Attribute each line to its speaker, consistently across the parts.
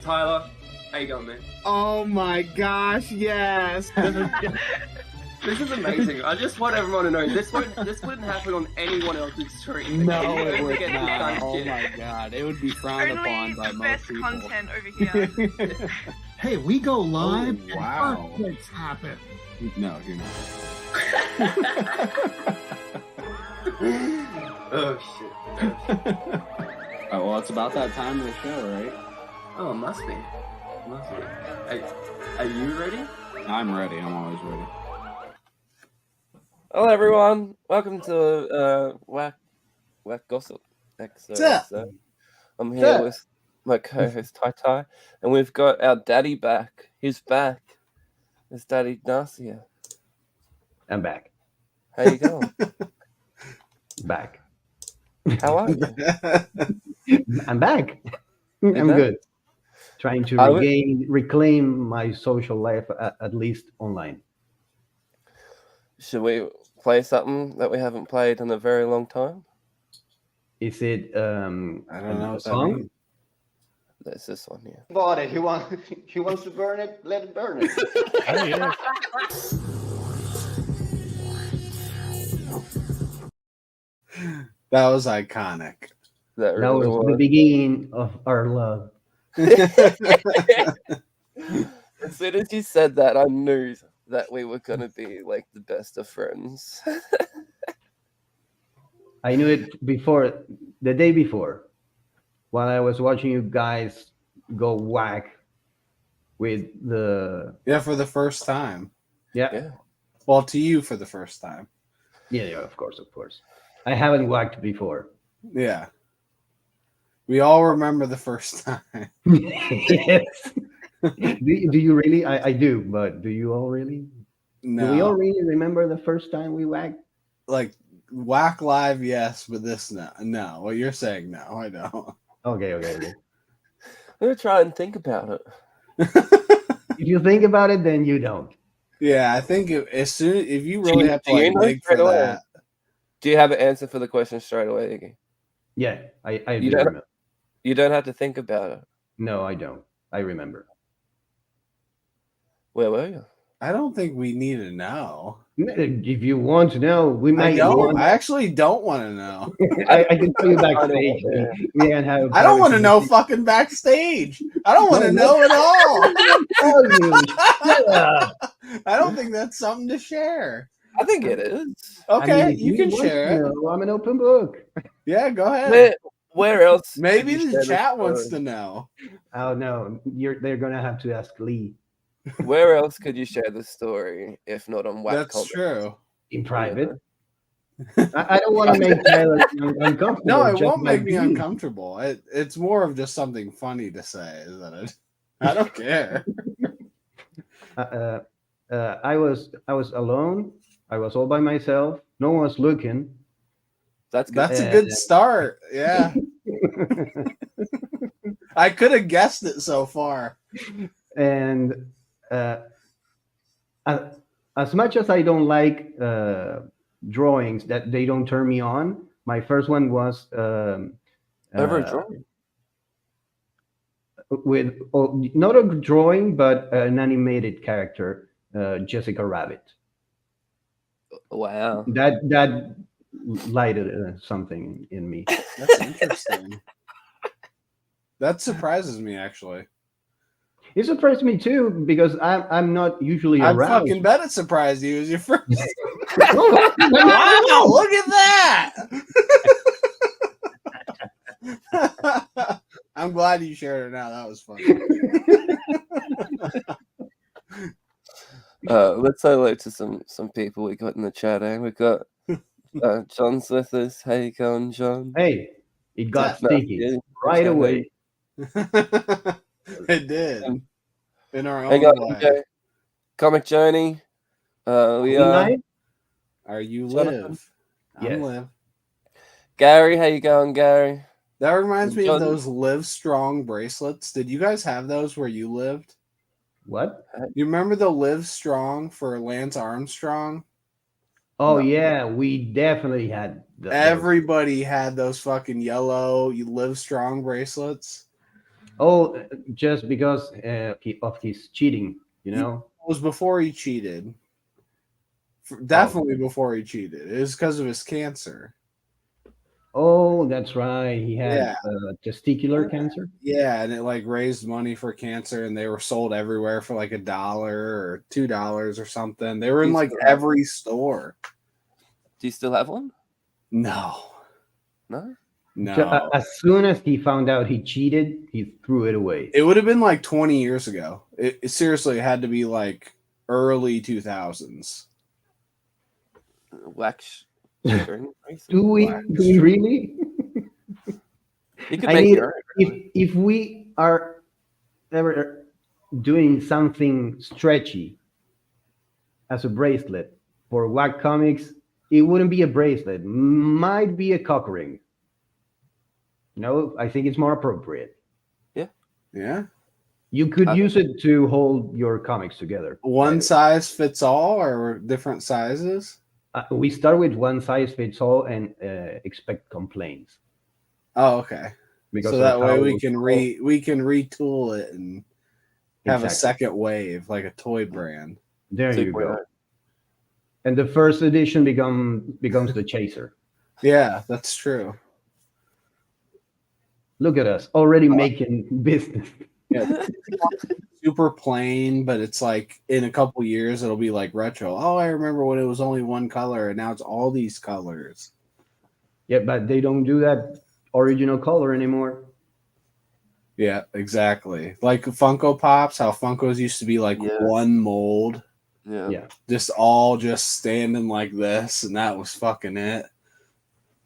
Speaker 1: Tyler, how you going, man?
Speaker 2: Oh my gosh, yes.
Speaker 1: This is amazing. I just want everyone to know this wouldn't happen on anyone else's stream.
Speaker 2: No,
Speaker 1: You
Speaker 2: it
Speaker 1: don't
Speaker 2: would
Speaker 1: get this
Speaker 2: not.
Speaker 1: kind of
Speaker 2: Oh
Speaker 1: shit.
Speaker 2: my god, it would be frowned
Speaker 3: Only
Speaker 2: upon by
Speaker 3: the
Speaker 2: most
Speaker 3: best
Speaker 2: people.
Speaker 3: content over here.
Speaker 4: Hey, we go live
Speaker 2: Oh, wow.
Speaker 4: and earthquakes happen.
Speaker 2: No, you're not.
Speaker 1: Oh shit.
Speaker 2: Oh, well, it's about that time of the show, right?
Speaker 1: Oh, must be. Hey, are you ready?
Speaker 2: I'm ready. I'm always ready.
Speaker 5: Hello, everyone. Welcome to xoxo. XOXO. I'm here with my co-host Tai Tai, and we've got our daddy back. He's back. It's Daddy Narcia.
Speaker 6: I'm back.
Speaker 5: How you going?
Speaker 6: Back.
Speaker 5: How are you?
Speaker 6: I'm back. I'm
Speaker 5: back?
Speaker 6: good. Trying to
Speaker 5: Are
Speaker 6: reclaim my social life, at least online.
Speaker 5: Should we play something that we haven't played in a very long time?
Speaker 6: Is it
Speaker 2: I don't know
Speaker 6: a
Speaker 2: what that
Speaker 6: song?
Speaker 2: means.
Speaker 5: That's this one here.
Speaker 7: Bought it. He wants to burn it. Let it burn it.
Speaker 4: Oh, yeah.
Speaker 2: That was iconic.
Speaker 5: That
Speaker 6: That
Speaker 5: really
Speaker 6: was the
Speaker 5: was.
Speaker 6: beginning of our love.
Speaker 5: As soon as you said that, I knew that we were gonna be like the best of friends.
Speaker 6: I knew it before, the day before, while I was watching you guys go whack with the
Speaker 2: Yeah, for the first time.
Speaker 5: Yeah.
Speaker 2: Well, to you for the first time.
Speaker 6: yeah, of course. I haven't whacked before.
Speaker 2: Yeah. We all remember the first time.
Speaker 6: Yes. do you really? I do, but do you all really?
Speaker 2: No.
Speaker 6: Do we all really remember the first time we whacked?
Speaker 2: Like whack live, yes, but this no. No. What you're saying, no, I don't.
Speaker 6: Okay.
Speaker 5: I'm gonna try and think about it.
Speaker 6: If you think about it, then you don't.
Speaker 2: Yeah, I think if you really have to
Speaker 5: do you
Speaker 2: like
Speaker 5: know
Speaker 2: dig for
Speaker 5: straight away?
Speaker 2: that.
Speaker 5: Do you have an answer for the question straight away, Iggy?
Speaker 6: Yeah, I
Speaker 5: You
Speaker 6: do
Speaker 5: don't-
Speaker 6: remember.
Speaker 5: You don't have to think about it.
Speaker 6: No, I don't. I remember.
Speaker 5: Where were you?
Speaker 2: I don't think we need to know.
Speaker 6: If you want to know, we
Speaker 2: I
Speaker 6: might.
Speaker 2: don't. I actually don't want to know.
Speaker 6: I can tell you backstage. We can have.
Speaker 2: I don't want to know fucking backstage. I don't want to
Speaker 6: No,
Speaker 2: know at all.
Speaker 6: Tell you. Shut up.
Speaker 2: I don't think that's something to share.
Speaker 5: I think it is.
Speaker 2: Okay,
Speaker 6: I mean, if
Speaker 2: you can
Speaker 6: want
Speaker 2: share
Speaker 6: to
Speaker 2: it.
Speaker 6: know, I'm an open book.
Speaker 2: Yeah, go ahead.
Speaker 5: Where else?
Speaker 2: Maybe
Speaker 5: could you
Speaker 2: the
Speaker 5: share
Speaker 2: chat
Speaker 5: this
Speaker 2: wants
Speaker 5: story?
Speaker 2: to know.
Speaker 6: Oh no, they're gonna have to ask Lee
Speaker 5: Where else could you share the story if not on Whack
Speaker 2: That's
Speaker 5: Comments?
Speaker 2: true.
Speaker 6: in private. I don't want to make Tyler uncomfortable.
Speaker 2: No, it
Speaker 6: just
Speaker 2: won't make
Speaker 6: like
Speaker 2: me
Speaker 6: you.
Speaker 2: uncomfortable. It's more of just something funny to say. Is that it? I don't care.
Speaker 6: I was alone. I was all by myself. No one was looking.
Speaker 5: That's good.
Speaker 2: That's a good start. Yeah, I could have guessed it so far.
Speaker 6: And as much as I don't like drawings that they don't turn me on, my first one was
Speaker 5: Ever drawn?
Speaker 6: with not a drawing but an animated character, Jessica Rabbit.
Speaker 5: Wow.
Speaker 6: That lighted something in me.
Speaker 2: That's interesting. That surprises me, actually.
Speaker 6: It surprised me too because I'm not usually
Speaker 2: I
Speaker 6: aroused.
Speaker 2: fucking bet it surprised you as your first.
Speaker 6: Wow,
Speaker 2: Wow, look at that! I'm glad you shared it now. That was funny.
Speaker 5: Let's say hello to some people we got in the chat. We got John's with us. How you going, John?
Speaker 6: Hey, it got
Speaker 5: No,
Speaker 6: sticky
Speaker 5: yeah,
Speaker 6: right
Speaker 5: okay.
Speaker 6: away.
Speaker 2: It did. In our
Speaker 5: Hey
Speaker 2: own
Speaker 5: guys,
Speaker 2: way.
Speaker 5: okay. Comic Journey. We
Speaker 6: Green
Speaker 5: are
Speaker 6: light?
Speaker 2: Are you
Speaker 5: Jonathan?
Speaker 2: live?
Speaker 6: Yes.
Speaker 2: I'm live.
Speaker 5: Gary. How you going, Gary?
Speaker 2: That reminds me of
Speaker 5: John-
Speaker 2: those Live Strong bracelets. Did you guys have those where you lived?
Speaker 6: What?
Speaker 2: You remember the Live Strong for Lance Armstrong?
Speaker 6: Oh
Speaker 5: No.
Speaker 6: yeah, we definitely had those.
Speaker 2: Everybody had those fucking yellow "You Live Strong" bracelets.
Speaker 6: Oh, just because of his cheating, you know.
Speaker 2: It was before he cheated.
Speaker 6: Oh.
Speaker 2: Definitely before he cheated. It was because of his cancer.
Speaker 6: Oh, that's right. He had
Speaker 2: Yeah.
Speaker 6: testicular cancer.
Speaker 2: Yeah, and it like raised money for cancer, and they were sold everywhere for like $1 or $2 or something. They were in
Speaker 5: You
Speaker 2: like
Speaker 5: still have
Speaker 2: every store.
Speaker 5: Do you still have one?
Speaker 2: No,
Speaker 5: No.
Speaker 2: no.
Speaker 6: As soon as he found out he cheated, he threw it away.
Speaker 2: It would have been like 20 years ago. It seriously had to be like early 2000s.
Speaker 5: Wax string racing?
Speaker 6: Do we really?
Speaker 5: You could
Speaker 6: I
Speaker 5: make
Speaker 6: need
Speaker 5: your own. Really.
Speaker 6: if we are ever doing something stretchy as a bracelet for Wack Comics, it wouldn't be a bracelet. Might be a cock ring. No, I think it's more appropriate.
Speaker 2: Yeah.
Speaker 6: You could
Speaker 5: I-
Speaker 6: use it to hold your comics together.
Speaker 2: One size fits all or different sizes?
Speaker 6: We start with one size fits all and expect complaints.
Speaker 2: Oh, okay.
Speaker 6: Because
Speaker 2: So
Speaker 6: of
Speaker 2: that way
Speaker 6: how-
Speaker 2: we can retool it and have a
Speaker 6: Exactly.
Speaker 2: second wave like a toy brand.
Speaker 6: There you
Speaker 5: 2.0.
Speaker 6: go. And the first edition becomes the chaser.
Speaker 2: Yeah, that's true.
Speaker 6: Look at us already making business.
Speaker 2: Yeah. Super plain, but it's like in a couple years it'll be like retro. Oh, I remember when it was only one color and now it's all these colors.
Speaker 6: Yeah, but they don't do that original color anymore.
Speaker 2: Yeah, exactly. Like Funko Pops, how Funkos used to be like
Speaker 5: Yeah.
Speaker 2: one mold,
Speaker 5: Yeah.
Speaker 6: Yeah.
Speaker 2: just all just standing like this, and that was fucking it.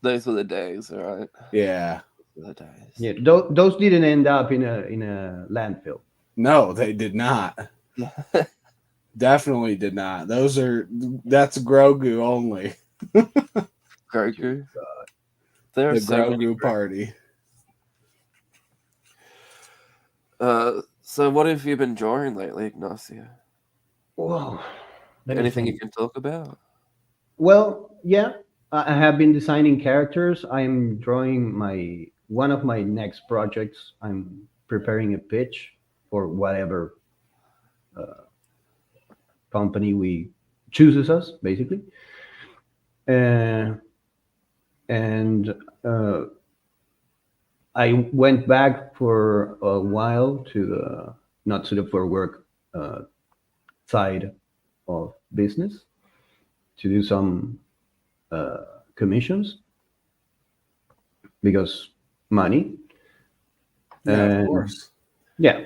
Speaker 5: Those were the days, all right?
Speaker 2: Yeah.
Speaker 5: Those were the days.
Speaker 6: Yeah, those didn't end up in a landfill.
Speaker 2: No, they did not. Definitely did not. That's Grogu only.
Speaker 5: Grogu. There are
Speaker 2: The
Speaker 5: so many
Speaker 2: Grogu party.
Speaker 5: So what have you been drawing lately, Ignacio?
Speaker 6: Whoa. Let me
Speaker 5: Anything you
Speaker 6: think.
Speaker 5: can talk about?
Speaker 6: Well, yeah, I have been designing characters. I'm drawing one of my next projects. I'm preparing a pitch for whatever company we chooses us, basically. And I went back for a while to the not to the for work side of business to do some commissions because money.
Speaker 2: Yeah, of
Speaker 6: And-
Speaker 2: course.
Speaker 6: Yeah,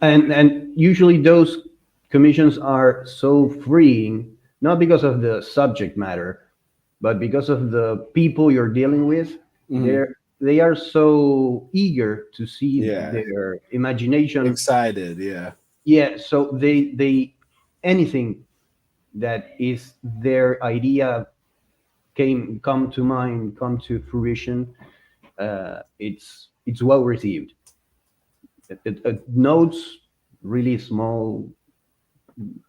Speaker 6: and usually those commissions are so freeing, not because of the subject matter, but because of the people you're dealing with.
Speaker 2: Mhm.
Speaker 6: They are so eager to see
Speaker 2: Yeah.
Speaker 6: their imagination.
Speaker 2: Excited, yeah.
Speaker 6: Yeah, so they anything that is their idea come to mind, come to fruition. It's well received. It notes really small,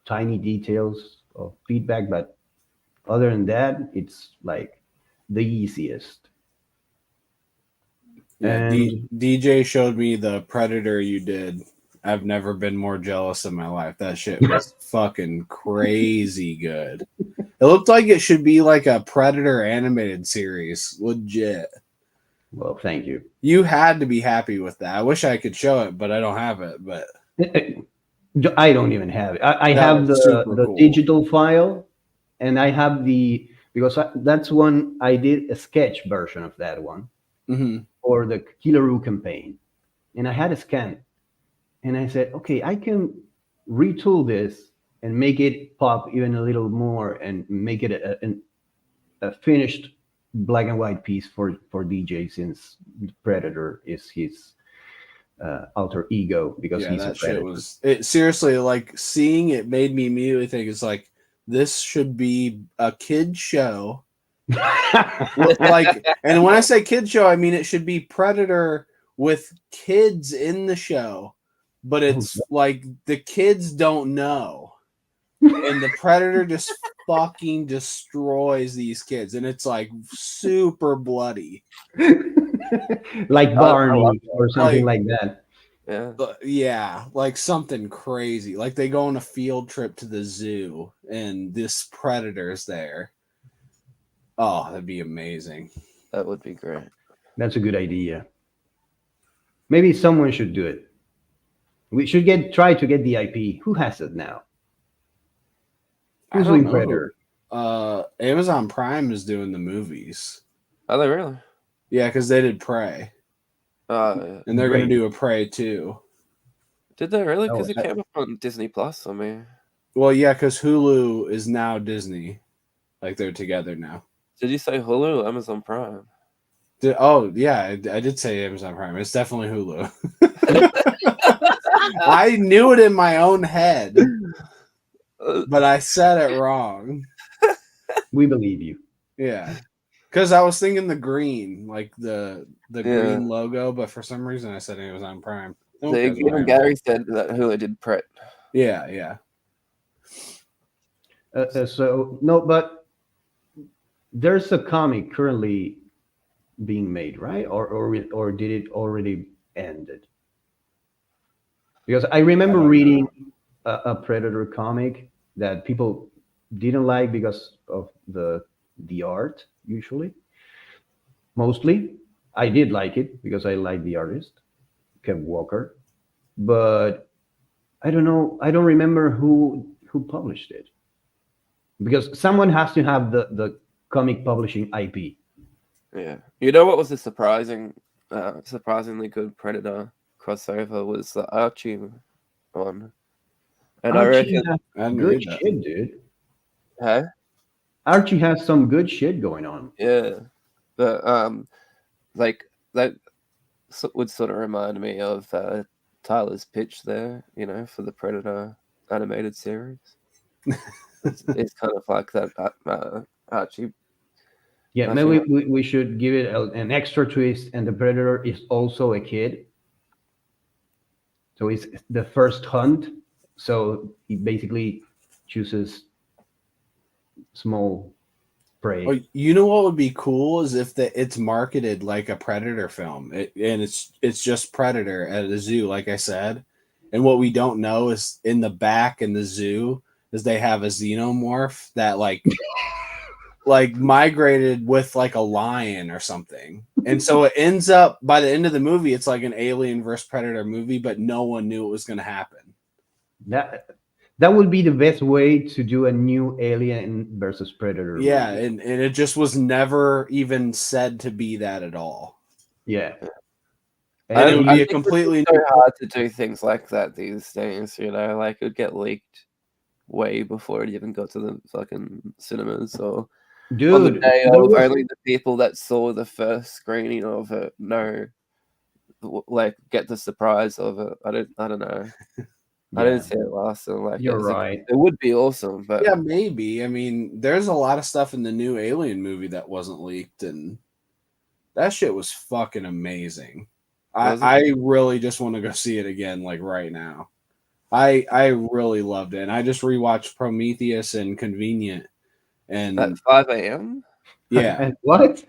Speaker 6: tiny details of feedback, but other than that, it's like the easiest.
Speaker 2: Yeah,
Speaker 6: And
Speaker 2: DJ showed me the Predator you did. I've never been more jealous in my life. That shit was fucking crazy good. It looked like it should be like a Predator animated series. Legit.
Speaker 6: well, thank you.
Speaker 2: You had to be happy with that. I wish I could show it, but I don't have it. But
Speaker 6: I don't even have it. I
Speaker 2: That
Speaker 6: have
Speaker 2: was super
Speaker 6: the
Speaker 2: cool.
Speaker 6: digital file, and I have because that's one I did a sketch version of that one
Speaker 2: mhm.
Speaker 6: for the Killaroo campaign, and I had a scan, and I said, okay, I can retool this and make it pop even a little more and make it a finished black and white piece for DJ, since Predator is his alter ego because
Speaker 2: Yeah,
Speaker 6: he's a
Speaker 2: that shit
Speaker 6: predator.
Speaker 2: was it. Seriously, like seeing it made me immediately think it's like this should be a kid show. Like, and when I say kid show, I mean it should be Predator with kids in the show, but it's like the kids don't know, and the Predator just fucking destroys these kids, and it's like super bloody.
Speaker 6: like
Speaker 5: I
Speaker 6: Barney
Speaker 5: love
Speaker 6: or something like that.
Speaker 5: Yeah.
Speaker 2: Yeah, like something crazy. Like they go on a field trip to the zoo and this predator's there. Oh, that'd be amazing.
Speaker 5: That would be great.
Speaker 6: That's a good idea. Maybe someone should do it. We should try to get the IP. Who has it now?
Speaker 2: I
Speaker 6: Who's
Speaker 2: don't
Speaker 6: doing
Speaker 2: know.
Speaker 6: Predator?
Speaker 2: Amazon Prime is doing the movies.
Speaker 5: Are they really?
Speaker 2: Yeah, because they did Prey.
Speaker 5: Yeah.
Speaker 2: And they're going to
Speaker 6: Great.
Speaker 2: do a Prey too.
Speaker 5: Did they really?
Speaker 6: Oh,
Speaker 5: Because it came up on Disney Plus. I mean,
Speaker 2: Well, yeah, because Hulu is now Disney. Like they're together now.
Speaker 5: did you say Hulu or Amazon Prime?
Speaker 2: Oh, yeah, I did say Amazon Prime. It's definitely Hulu. I knew it in my own head, but I said it wrong.
Speaker 6: we believe you.
Speaker 2: Yeah. Because I was thinking the green, like the
Speaker 5: Yeah.
Speaker 2: green logo, but for some reason I said Amazon Prime.
Speaker 5: So even Gary said that Hulu did Pret.
Speaker 2: Yeah, yeah.
Speaker 6: So no, but there's a comic currently being made, right? Or did it already ended? Because I remember reading a Predator comic that people didn't like because of the art. Usually, mostly, I did like it because I like the artist, Kev Walker. But I don't know. I don't remember who published it because someone has to have the comic publishing IP.
Speaker 5: Yeah. You know what was a surprisingly good Predator crossover was the Archie one. And I
Speaker 6: Archie
Speaker 5: reckon,
Speaker 6: has
Speaker 2: I didn't
Speaker 6: good
Speaker 2: read that.
Speaker 6: shit, dude.
Speaker 5: hey,
Speaker 6: Archie has some good shit going on.
Speaker 5: yeah, but like that would sort of remind me of Tyler's pitch there, you know, for the Predator animated series. It's kind of like that Archie.
Speaker 6: Yeah,
Speaker 5: I
Speaker 6: maybe
Speaker 5: feel
Speaker 6: we should give it an extra twist, and the Predator is also a kid. So it's the first hunt. So he basically chooses small prey.
Speaker 2: Oh, you know what would be cool is if it's marketed like a Predator film, and it's just Predator at a zoo, like I said. And what we don't know is in the back in the zoo is they have a xenomorph that like migrated with like a lion or something. And so it ends up by the end of the movie, it's like an Alien versus Predator movie, but no one knew it was going to happen.
Speaker 6: That would be the best way to do a new Alien versus Predator.
Speaker 2: Yeah,
Speaker 6: movie.
Speaker 2: and it just was never even said to be that at all.
Speaker 6: Yeah.
Speaker 2: And it would be a
Speaker 5: think
Speaker 2: completely
Speaker 5: it's so hard to do things like that these days, you know, like it would get leaked way before it even got to the fucking cinemas or
Speaker 6: Dude,
Speaker 5: on the day
Speaker 6: there
Speaker 5: of
Speaker 6: was-
Speaker 5: only the people that saw the first screening of it know, like get the surprise of it. I don't know. I
Speaker 6: Yeah,
Speaker 5: didn't see it last time. Like
Speaker 6: you're right.
Speaker 5: It would be awesome, but
Speaker 2: Yeah, maybe. I mean, there's a lot of stuff in the new Alien movie that wasn't leaked, and that shit was fucking amazing.
Speaker 5: Was it?
Speaker 2: I really just want to go see it again, like right now. I really loved it, and I just rewatched Prometheus and Convenient, and
Speaker 5: at 5 a.m.
Speaker 2: yeah,
Speaker 6: And what?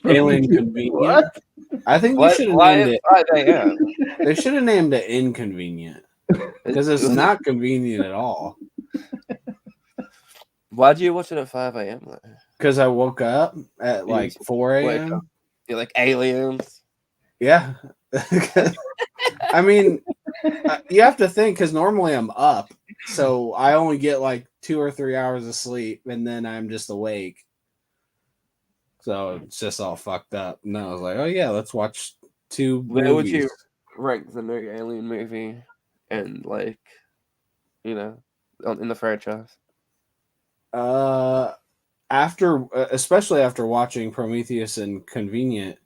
Speaker 2: Alien Convenient.
Speaker 6: What?
Speaker 2: I think they
Speaker 5: Why,
Speaker 2: should have
Speaker 5: why
Speaker 2: named
Speaker 5: at
Speaker 2: it.
Speaker 5: 5 a.m.?
Speaker 2: They should have named it Inconvenient because it's not convenient at all.
Speaker 5: Why do you watch it at 5 a.m. though?
Speaker 2: Because I woke up at
Speaker 5: You
Speaker 2: like
Speaker 5: just
Speaker 2: 4
Speaker 5: wake
Speaker 2: a.m.
Speaker 5: up. You're like aliens.
Speaker 2: Yeah. I mean, you have to think because normally I'm up, so I only get like 2 or 3 hours of sleep, and then I'm just awake. So it's just all fucked up. And I was like, oh yeah, let's watch two
Speaker 5: Where would
Speaker 2: movies.
Speaker 5: you rank the new Alien movie and like, you know, in the franchise?
Speaker 2: Especially after watching Prometheus and Convenient,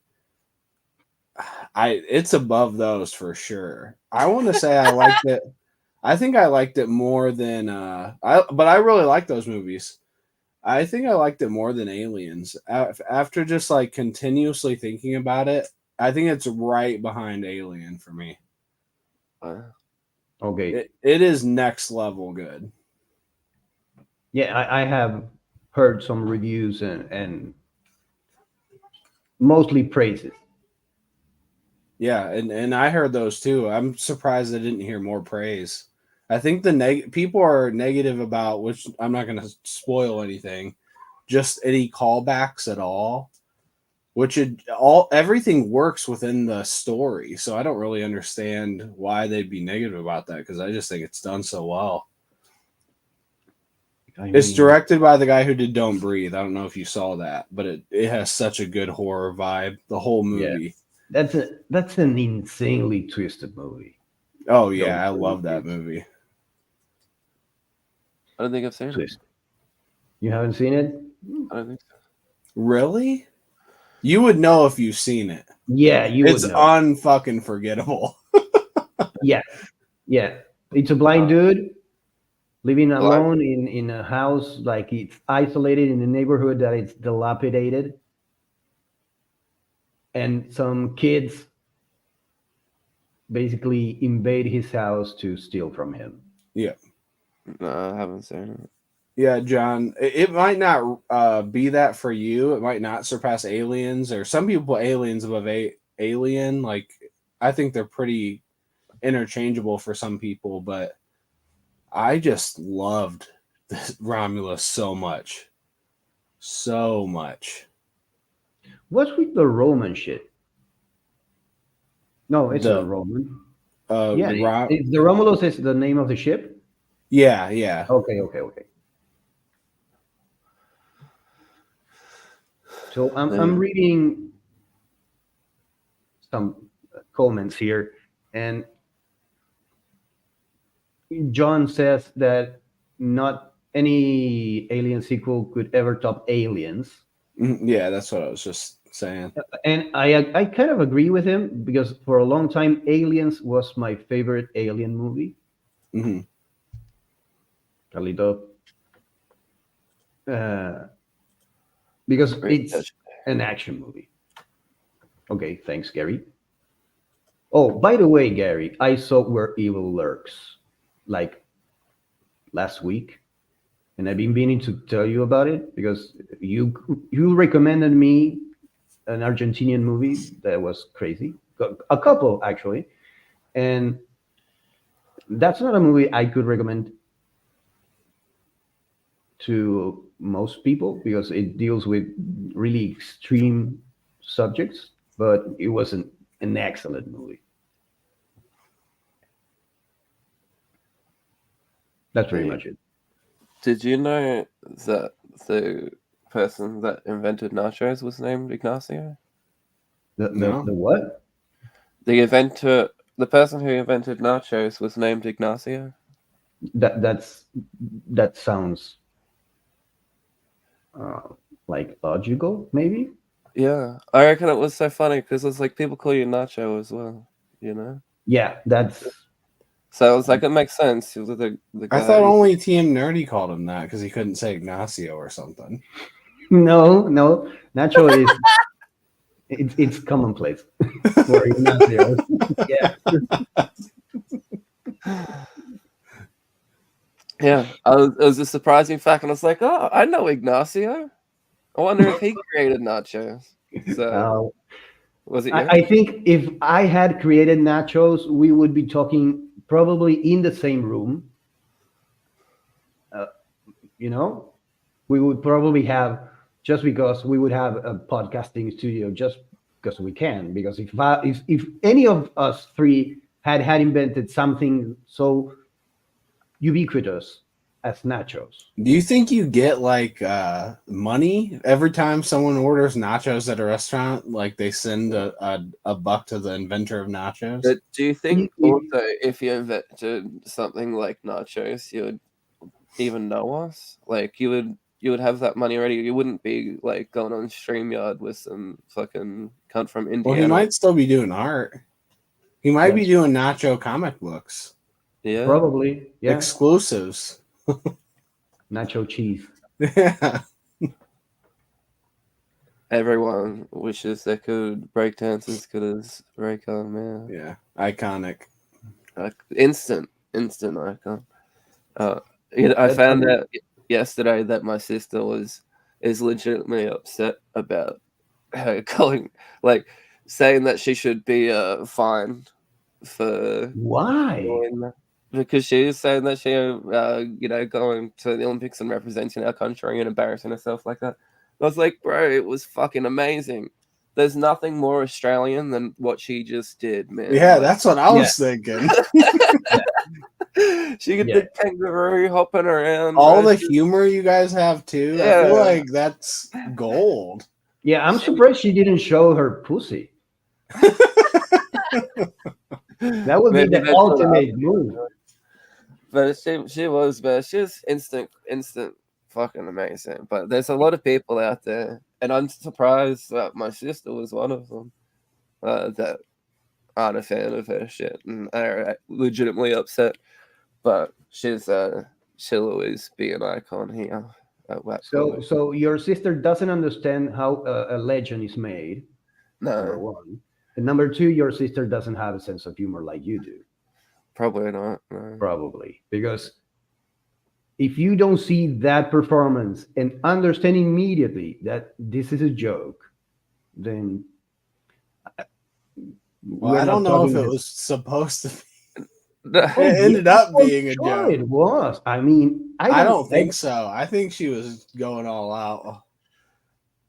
Speaker 2: it's above those for sure. I want to say I liked it. I think I liked it more than but I really like those movies. I think I liked it more than Aliens. After just like continuously thinking about it, I think it's right behind Alien for me.
Speaker 6: Okay.
Speaker 2: It is next level good.
Speaker 6: Yeah, I have heard some reviews and mostly praises.
Speaker 2: Yeah, and I heard those too. I'm surprised I didn't hear more praise. I think people are negative about, which I'm not going to spoil anything, just any callbacks at all. Which everything works within the story, so I don't really understand why they'd be negative about that because I just think it's done so well. It's directed by the guy who did Don't Breathe. I don't know if you saw that, but it has such a good horror vibe. The whole movie.
Speaker 6: Yeah. That's an insanely twisted movie.
Speaker 2: Oh yeah, I love that movie.
Speaker 5: I don't think I've seen it.
Speaker 6: You haven't seen it?
Speaker 5: I don't think so.
Speaker 2: Really? You would know if you've seen it.
Speaker 6: Yeah, you would know. It's
Speaker 2: unfucking forgettable.
Speaker 6: Yeah. It's a blind dude living alone in a house, like it's isolated in a neighborhood that it's dilapidated. And some kids basically invade his house to steal from him.
Speaker 2: Yeah.
Speaker 5: No, I haven't seen it.
Speaker 2: Yeah, John, it might not be that for you. It might not surpass Aliens, or some people put Aliens above Alien. Like, I think they're pretty interchangeable for some people, but I just loved Romulus so much. So much.
Speaker 6: What's with the Roman shit? No, it's not Roman. The Romulus is the name of the ship?
Speaker 2: Yeah.
Speaker 6: Okay. So I'm reading some comments here, and John says that not any Alien sequel could ever top Aliens.
Speaker 2: Yeah, that's what I was just saying.
Speaker 6: And I kind of agree with him because for a long time, Aliens was my favorite Alien movie.
Speaker 2: Mm-hmm.
Speaker 6: Carlito. Because it's an action movie. Okay, thanks, Gary. Oh, by the way, Gary, I saw Where Evil Lurks like last week, and I've been meaning to tell you about it because you recommended me an Argentinian movie that was crazy, a couple actually, and that's not a movie I could recommend to most people because it deals with really extreme subjects, but it was an excellent movie. That's pretty much it.
Speaker 5: Did you know that the person that invented nachos was named Ignacio?
Speaker 6: The what?
Speaker 5: The person who invented nachos was named Ignacio.
Speaker 6: That sounds like logical, maybe.
Speaker 5: Yeah, I reckon it was so funny because it's like people call you Nacho as well, you know.
Speaker 6: Yeah, that's.
Speaker 5: So I was like, it makes sense. The guy
Speaker 2: I thought only TM Nerdy called him that because he couldn't say Ignacio or something.
Speaker 6: No, Nacho is it's commonplace for Ignacio. Yeah.
Speaker 5: Yeah, it was a surprising fact, and I was like, oh, I know Ignacio. I wonder if he created nachos. So was it?
Speaker 6: I think if I had created nachos, we would be talking probably in the same room. We would probably have, just because we would have a podcasting studio, just because we can. Because if any of us three had invented something so ubiquitous as nachos.
Speaker 2: Do you think you get like money every time someone orders nachos at a restaurant? Like they send a buck to the inventor of nachos?
Speaker 5: But do you think also if you invented something like nachos, you would even know us? Like you would have that money already. You wouldn't be like going on StreamYard with some fucking cunt from Indiana.
Speaker 2: Well, he might still be doing art. He might be doing nacho comic books.
Speaker 5: Yeah,
Speaker 6: probably. Yeah,
Speaker 2: exclusives.
Speaker 6: Nacho cheese.
Speaker 2: Yeah.
Speaker 5: Everyone wishes they could break dance as good as Raycon, man.
Speaker 2: Yeah, iconic.
Speaker 5: Instant icon. I found out yesterday that my sister is legitimately upset about calling, like, saying that she should be fined for
Speaker 6: Why?
Speaker 5: doing that. Because she is saying that she, going to the Olympics and representing our country and embarrassing herself like that. I was like, bro, it was fucking amazing. There's nothing more Australian than what she just did, man.
Speaker 2: Yeah,
Speaker 5: Like,
Speaker 2: that's what I was thinking.
Speaker 5: she could the kangaroo hopping around.
Speaker 2: All
Speaker 5: bro.
Speaker 2: the humor you guys have too. I feel like that's gold.
Speaker 6: Yeah, I'm surprised she didn't show her pussy. That would be
Speaker 5: Maybe
Speaker 6: the
Speaker 5: that's
Speaker 6: ultimate move.
Speaker 5: But she was, man. She was instant fucking amazing. But there's a lot of people out there, and I'm surprised that my sister was one of them that aren't a fan of her shit and are legitimately upset. But she'll always be an icon here at Wax.
Speaker 6: So your sister doesn't understand how a legend is made. Number
Speaker 5: No,
Speaker 6: one, and number two, your sister doesn't have a sense of humor like you do.
Speaker 5: probably not. No.
Speaker 6: Probably because if you don't see that performance and understand immediately that this is a joke, then
Speaker 2: Well, I don't know if it was supposed to be.
Speaker 5: No.
Speaker 2: It ended up being a
Speaker 6: Sure,
Speaker 2: joke.
Speaker 6: it was. I mean,
Speaker 2: I don't think so. I think she was going all out.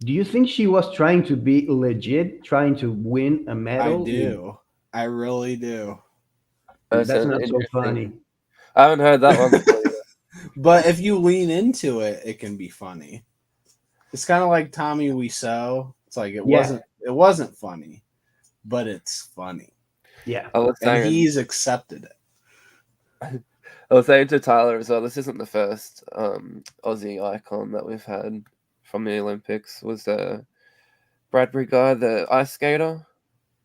Speaker 6: Do you think she was trying to be legit, trying to win a
Speaker 2: I
Speaker 6: medal?
Speaker 2: do. I really do.
Speaker 6: That's
Speaker 5: an
Speaker 6: not so
Speaker 5: interesting-
Speaker 6: funny.
Speaker 5: I haven't heard that one before.
Speaker 2: But if you lean into it, it can be funny. It's kind of like Tommy Wiseau. It's like it wasn't funny, but it's funny.
Speaker 6: Yeah.
Speaker 5: I was
Speaker 2: And
Speaker 5: saying,
Speaker 2: he's accepted it.
Speaker 5: I was saying to Tyler as well, this isn't the first Aussie icon that we've had from the Olympics. Was the Bradbury guy, the ice skater?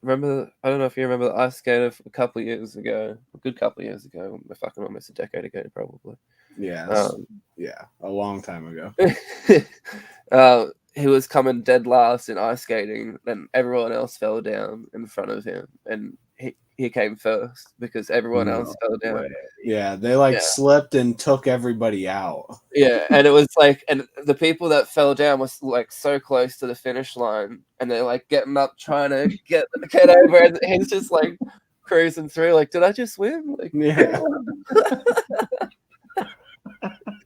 Speaker 5: Remember? I don't know if you remember the ice skater a couple of years ago, a good couple of years ago, fucking almost a decade ago, probably.
Speaker 2: Yeah. Yeah, a long time ago.
Speaker 5: He was coming dead last in ice skating, and everyone else fell down in front of him, and he came first because everyone else fell down.
Speaker 2: Yeah, they slipped and took everybody out.
Speaker 5: Yeah, and it was like, and the people that fell down was like so close to the finish line, and they're like getting up, trying to get over, and he's just like cruising through. Like, did I just win? Like,
Speaker 2: Yeah.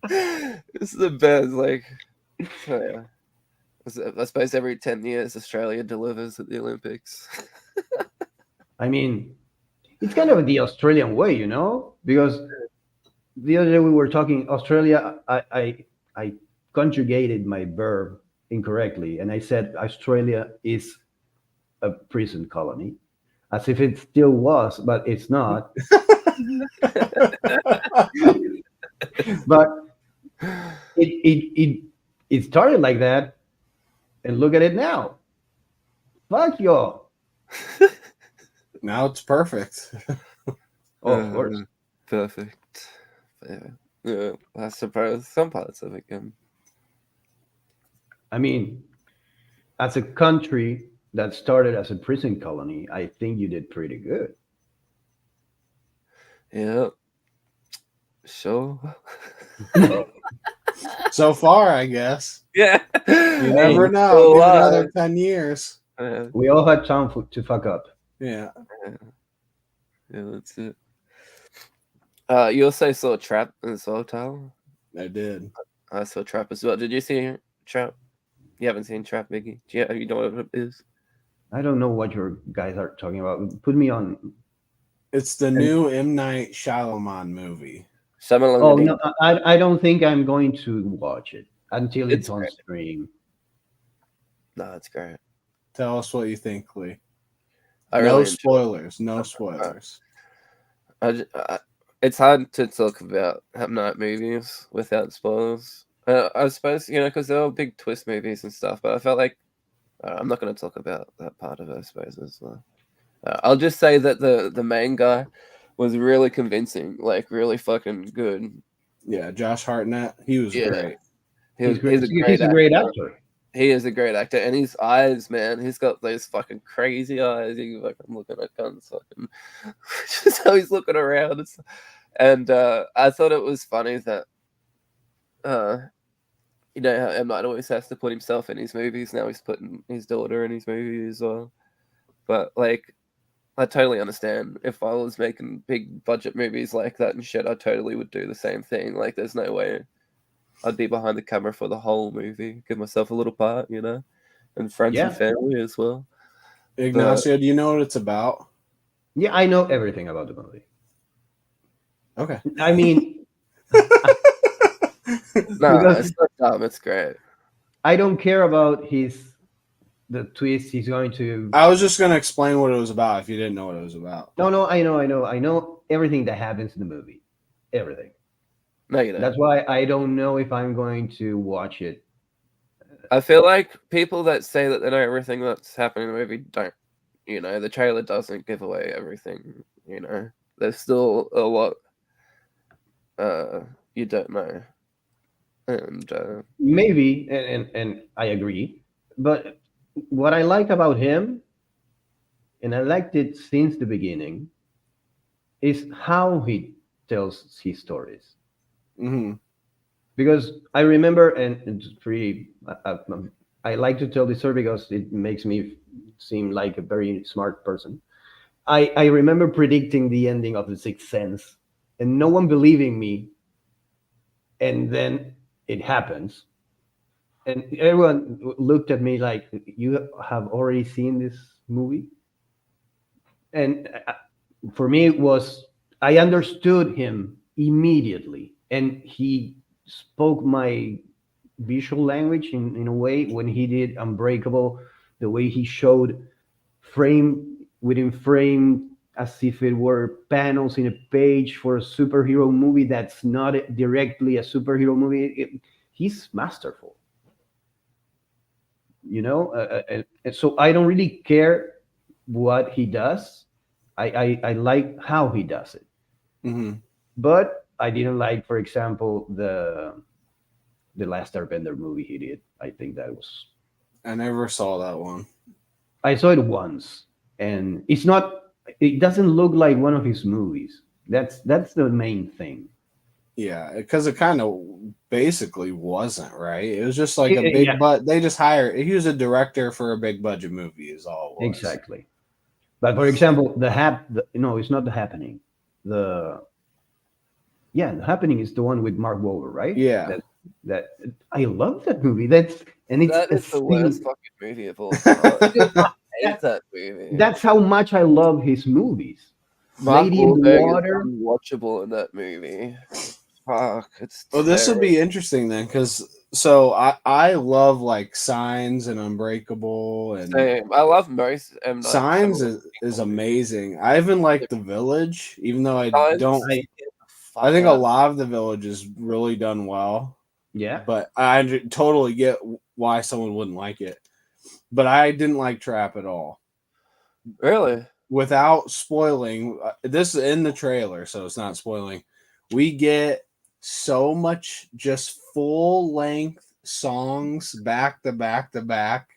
Speaker 5: This is the best. Like, so, yeah. I suppose every 10 years Australia delivers at the Olympics.
Speaker 6: I mean, it's kind of the Australian way, you know, because the other day we were talking Australia. I conjugated my verb incorrectly, and I said Australia is a prison colony, as if it still was, but it's not. But it started like that, and look at it now. Fuck y'all.
Speaker 2: Now it's perfect.
Speaker 6: Oh, of course.
Speaker 5: Perfect. Yeah, I suppose some parts of it can.
Speaker 6: I mean, as a country that started as a prison colony, I think you did pretty good.
Speaker 5: Yeah. Sure.
Speaker 2: So far, I guess.
Speaker 5: Yeah.
Speaker 2: You never know.
Speaker 5: Still
Speaker 2: Maybe
Speaker 5: alive.
Speaker 2: another 10 years.
Speaker 5: Yeah,
Speaker 6: We all had time to fuck up.
Speaker 2: Yeah.
Speaker 5: that's it. You also saw Trap as well, Tyler?
Speaker 2: I did.
Speaker 5: I saw Trap as well. Did you see Trap? You haven't seen Trap, Biggie? You know what it is?
Speaker 6: I don't know what your guys are talking about. Put me on.
Speaker 2: It's the new M. Night Shyamalan movie.
Speaker 6: Oh no, I don't think I'm going to watch it until it's on
Speaker 5: great.
Speaker 6: stream.
Speaker 5: No, it's great.
Speaker 2: Tell us what you think, Lee.
Speaker 5: I
Speaker 2: No
Speaker 5: really
Speaker 2: spoilers. No spoilers.
Speaker 5: it's hard to talk about M. Night movies without spoilers. I suppose, because they're all big twist movies and stuff, but I felt like I'm not going to talk about that part of it, I suppose, as well. I'll just say that the main guy was really convincing, like really fucking good.
Speaker 2: Yeah, Josh Hartnett, he was great.
Speaker 6: He's a great actor.
Speaker 5: He is a great actor, and his eyes, man, he's got those fucking crazy eyes. He's fucking looking at guns, fucking just how he's looking around. And I thought it was funny that, how M. Night always has to put himself in his movies. Now he's putting his daughter in his movies as well. But like, I totally understand if I was making big budget movies like that and shit. I totally would do the same thing. Like, there's no way I'd be behind the camera for the whole movie. Give myself a little part, you know, and friends and
Speaker 6: Yeah.
Speaker 5: family as well.
Speaker 2: Ignacio, do you know what it's about?
Speaker 6: Yeah, I know everything about the movie.
Speaker 2: Okay.
Speaker 6: I mean,
Speaker 5: No,
Speaker 6: because
Speaker 5: it's not dumb. It's great.
Speaker 6: I don't care about the twist he's going to.
Speaker 2: I was just gonna explain what it was about if you didn't know what it was about.
Speaker 6: No, I know everything that happens in the movie, everything.
Speaker 5: No, you don't.
Speaker 6: That's why I don't know if I'm going to watch it.
Speaker 5: I feel like people that say that they know everything that's happening in the movie don't. You know, the trailer doesn't give away everything. You know, there's still a lot you don't know, and
Speaker 6: Maybe, and I agree. But what I like about him, and I liked it since the beginning, is how he tells his stories.
Speaker 2: Mm-hmm.
Speaker 6: Because I remember, and it's pretty. I like to tell this story because it makes me seem like a very smart person. I remember predicting the ending of The Sixth Sense, and no one believing me, and then it happens, and everyone looked at me like, "You have already seen this movie?" And for me, it was I understood him immediately, and he spoke my visual language in a way when he did Unbreakable, the way he showed frame within frame as if it were panels in a page for a superhero movie that's not directly a superhero movie. He's masterful, you know. And so I don't really care what he does. I like how he does it.
Speaker 2: Mm-hmm.
Speaker 6: But I didn't like, for example, the last Airbender movie he did. I think that was.
Speaker 2: I never saw that one.
Speaker 6: I saw it once, and it's not. It doesn't look like one of his movies. That's the main thing.
Speaker 2: Yeah, because it kind of basically wasn't, right? It was just like a big
Speaker 6: Yeah,
Speaker 2: they just hired. He was a director for a big budget movie, is all it was.
Speaker 6: exactly. But for example, no, it's not The Happening. The Happening is the one with Mark Wahlberg, right?
Speaker 2: Yeah.
Speaker 6: That I love that movie. It's
Speaker 5: that is the worst fucking movie of all time. I hate that movie.
Speaker 6: That's how much I love his movies.
Speaker 5: Mark
Speaker 6: Lady in the
Speaker 5: Wahlberg
Speaker 6: Water.
Speaker 5: is unwatchable in that movie. Fuck, it's.
Speaker 2: Well, this would be
Speaker 5: terrible.
Speaker 2: interesting then, because so I love like Signs and Unbreakable and
Speaker 5: Same. I love most M. Night
Speaker 2: Signs
Speaker 5: Shyamalan
Speaker 2: is
Speaker 5: movies.
Speaker 2: amazing. I even like The Village, even though I
Speaker 5: Signs,
Speaker 2: don't.
Speaker 5: get the fuck
Speaker 2: I think a
Speaker 5: out.
Speaker 2: lot of The Village is really done well.
Speaker 6: Yeah.
Speaker 2: But I totally get why someone wouldn't like it. But I didn't like Trap at all.
Speaker 5: Really?
Speaker 2: Without spoiling, this is in the trailer, so it's not spoiling. We get so much just full length songs back to back to back.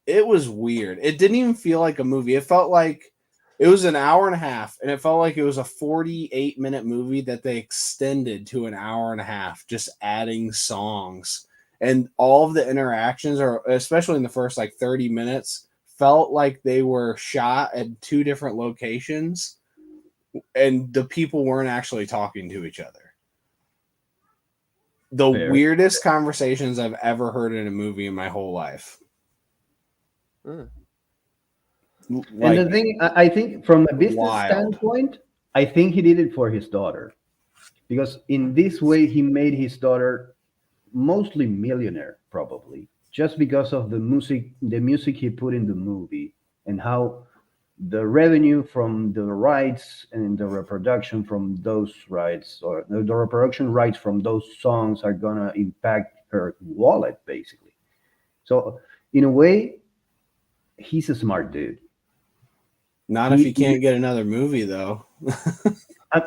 Speaker 2: It was weird. It didn't even feel like a movie. It felt like it was an hour and a half, and it felt like it was a 48-minute movie that they extended to an hour and a half, just adding songs. And all of the interactions, or especially in the first like 30 minutes, felt like they were shot at two different locations, and the people weren't actually talking to each other. The weirdest conversations I've ever heard in a movie in my whole life.
Speaker 5: Mm.
Speaker 6: And the thing, I think from a business
Speaker 2: wild.
Speaker 6: standpoint, I think he did it for his daughter. Because in this way, he made his daughter mostly millionaire, probably, just because of the music he put in the movie and how the revenue from the rights and the reproduction from those rights, or the reproduction rights from those songs, are gonna impact her wallet, basically. So in a way, he's a smart dude.
Speaker 2: Not if you can't get another movie, though.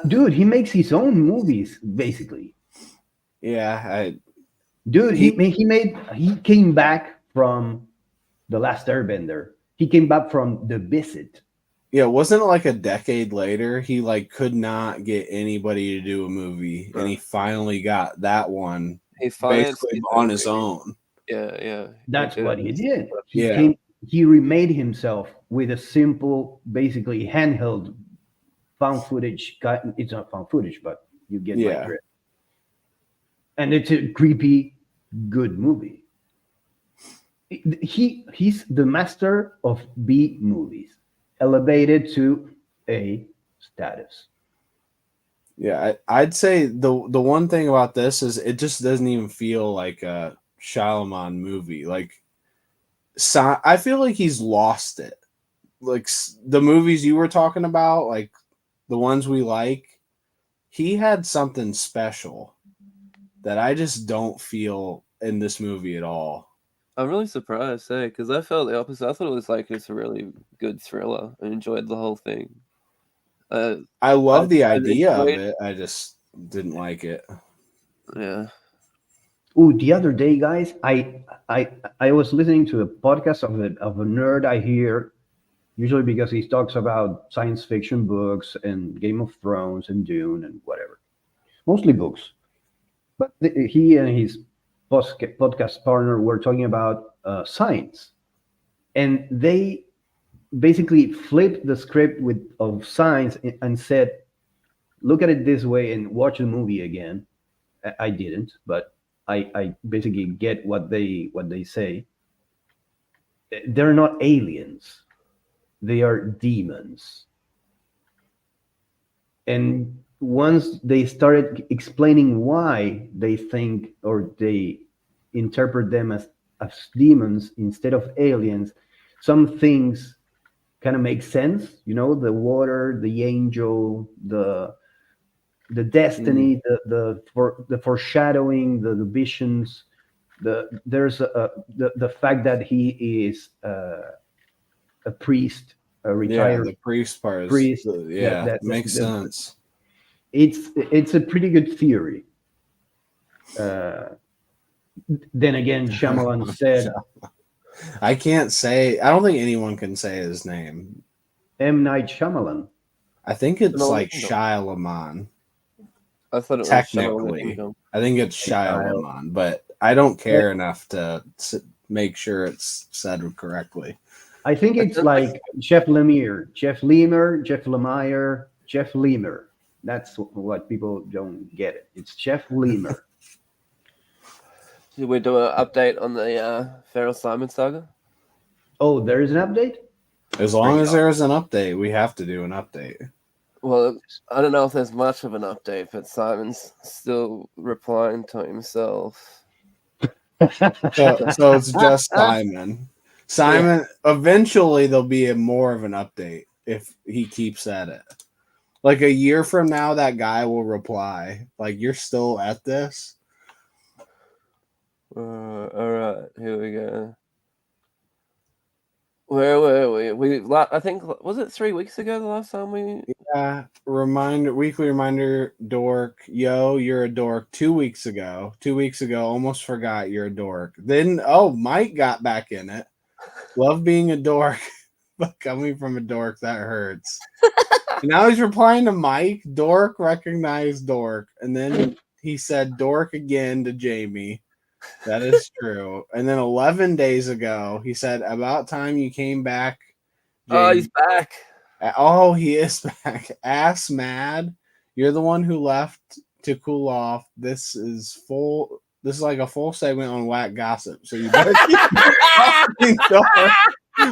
Speaker 6: Dude, he makes his own movies, basically.
Speaker 2: Yeah,
Speaker 6: Dude, he came back from The Last Airbender. He came back from The Visit.
Speaker 2: Yeah, wasn't it like a decade later? He like could not get anybody to do a movie, and he finally got that one.
Speaker 5: He
Speaker 2: basically on his own.
Speaker 5: Yeah.
Speaker 6: That's what he did.
Speaker 2: Yeah.
Speaker 6: he remade himself with a simple, basically handheld found footage. It's not found footage, but you get my
Speaker 2: Yeah.
Speaker 6: drift. And it's a creepy, good movie. He's the master of B movies, elevated to A status.
Speaker 2: Yeah, I'd say the one thing about this is it just doesn't even feel like a Shyamalan movie. Like, I feel like he's lost it. Like the movies you were talking about, like the ones we like, he had something special that I just don't feel in this movie at all.
Speaker 5: I'm really surprised, because I felt the opposite. I thought it was like it's a really good thriller. I enjoyed the whole thing.
Speaker 2: I love the
Speaker 5: I
Speaker 2: idea of
Speaker 5: enjoyed-
Speaker 2: it. I just didn't like it.
Speaker 5: Yeah.
Speaker 6: Oh, the other day, guys, I was listening to a podcast of a nerd I hear, usually because he talks about science fiction books and Game of Thrones and Dune and whatever, mostly books. But he and his podcast partner were talking about science, and they basically flipped the script of science and said, "Look at it this way and watch the movie again." I didn't, but I basically get what they say. They're not aliens; they are demons. And once they started explaining why they think or they interpret them as demons instead of aliens, some things kind of make sense. You know, the water, the angel, the destiny, the foreshadowing, the visions. There's the fact that he is a priest, a
Speaker 2: Yeah,
Speaker 6: retired
Speaker 2: the priest part is
Speaker 6: priest.
Speaker 2: makes sense.
Speaker 6: It's a pretty good theory. Then again, Shyamalan said
Speaker 2: I can't say. I don't think anyone can say his name.
Speaker 6: M. Night Shyamalan.
Speaker 2: I think it's
Speaker 5: No,
Speaker 2: like
Speaker 5: no.
Speaker 2: Shia
Speaker 5: I thought it was
Speaker 2: technically. I think it's Shia, but I don't care enough to make sure it's said correctly.
Speaker 6: I think it's like Jeff Lemire, Jeff Lemire, Jeff Lemire. That's what people don't get it. It's Jeff Lemire.
Speaker 5: Did we do an update on the Feral Simon saga?
Speaker 6: Oh, there is an update?
Speaker 2: As long as there's an update, we have to do an update.
Speaker 5: Well, I don't know if there's much of an update, but Simon's still replying to himself.
Speaker 2: So it's just Simon. Simon, eventually there'll be more of an update if he keeps at it. Like a year from now, that guy will reply, like, "You're still at this?"
Speaker 5: All right, here we go. Where were we? I think, was it 3 weeks ago the last time we?
Speaker 2: Yeah. Weekly reminder, dork. Yo, you're a dork. 2 weeks ago. 2 weeks ago, almost forgot you're a dork. Then, Mike got back in it. Love being a dork, but coming from a dork, that hurts. And now he's replying to Mike. Dork, recognized dork. And then he said dork again to Jamie. That is true. And then 11 days ago, he said, about time you came back. Jamie.
Speaker 5: Oh, he's back.
Speaker 2: Oh, he is back. Ass mad. You're the one who left to cool off. This is like a full segment on whack gossip. So you better keep talking.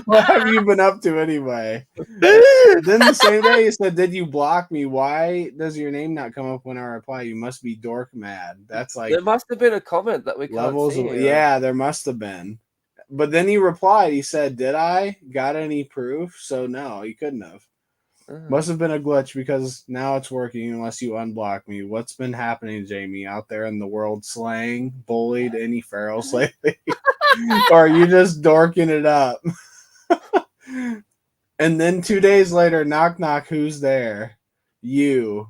Speaker 2: What have you been up to anyway? Then the same day he said, "Did you block me? Why does your name not come up when I reply? You must be dork mad." That's like
Speaker 5: There must have been a comment that we can't
Speaker 2: levels
Speaker 5: see.
Speaker 2: of, yeah, there must have been. But then he replied, he said, "Did I? Got any proof?" So no, he couldn't have. Must have been a glitch because now it's working unless you unblock me. What's been happening, Jamie, out there in the world slaying, bullied any ferals lately? Or are you just dorking it up? And then 2 days later, knock knock, who's there? You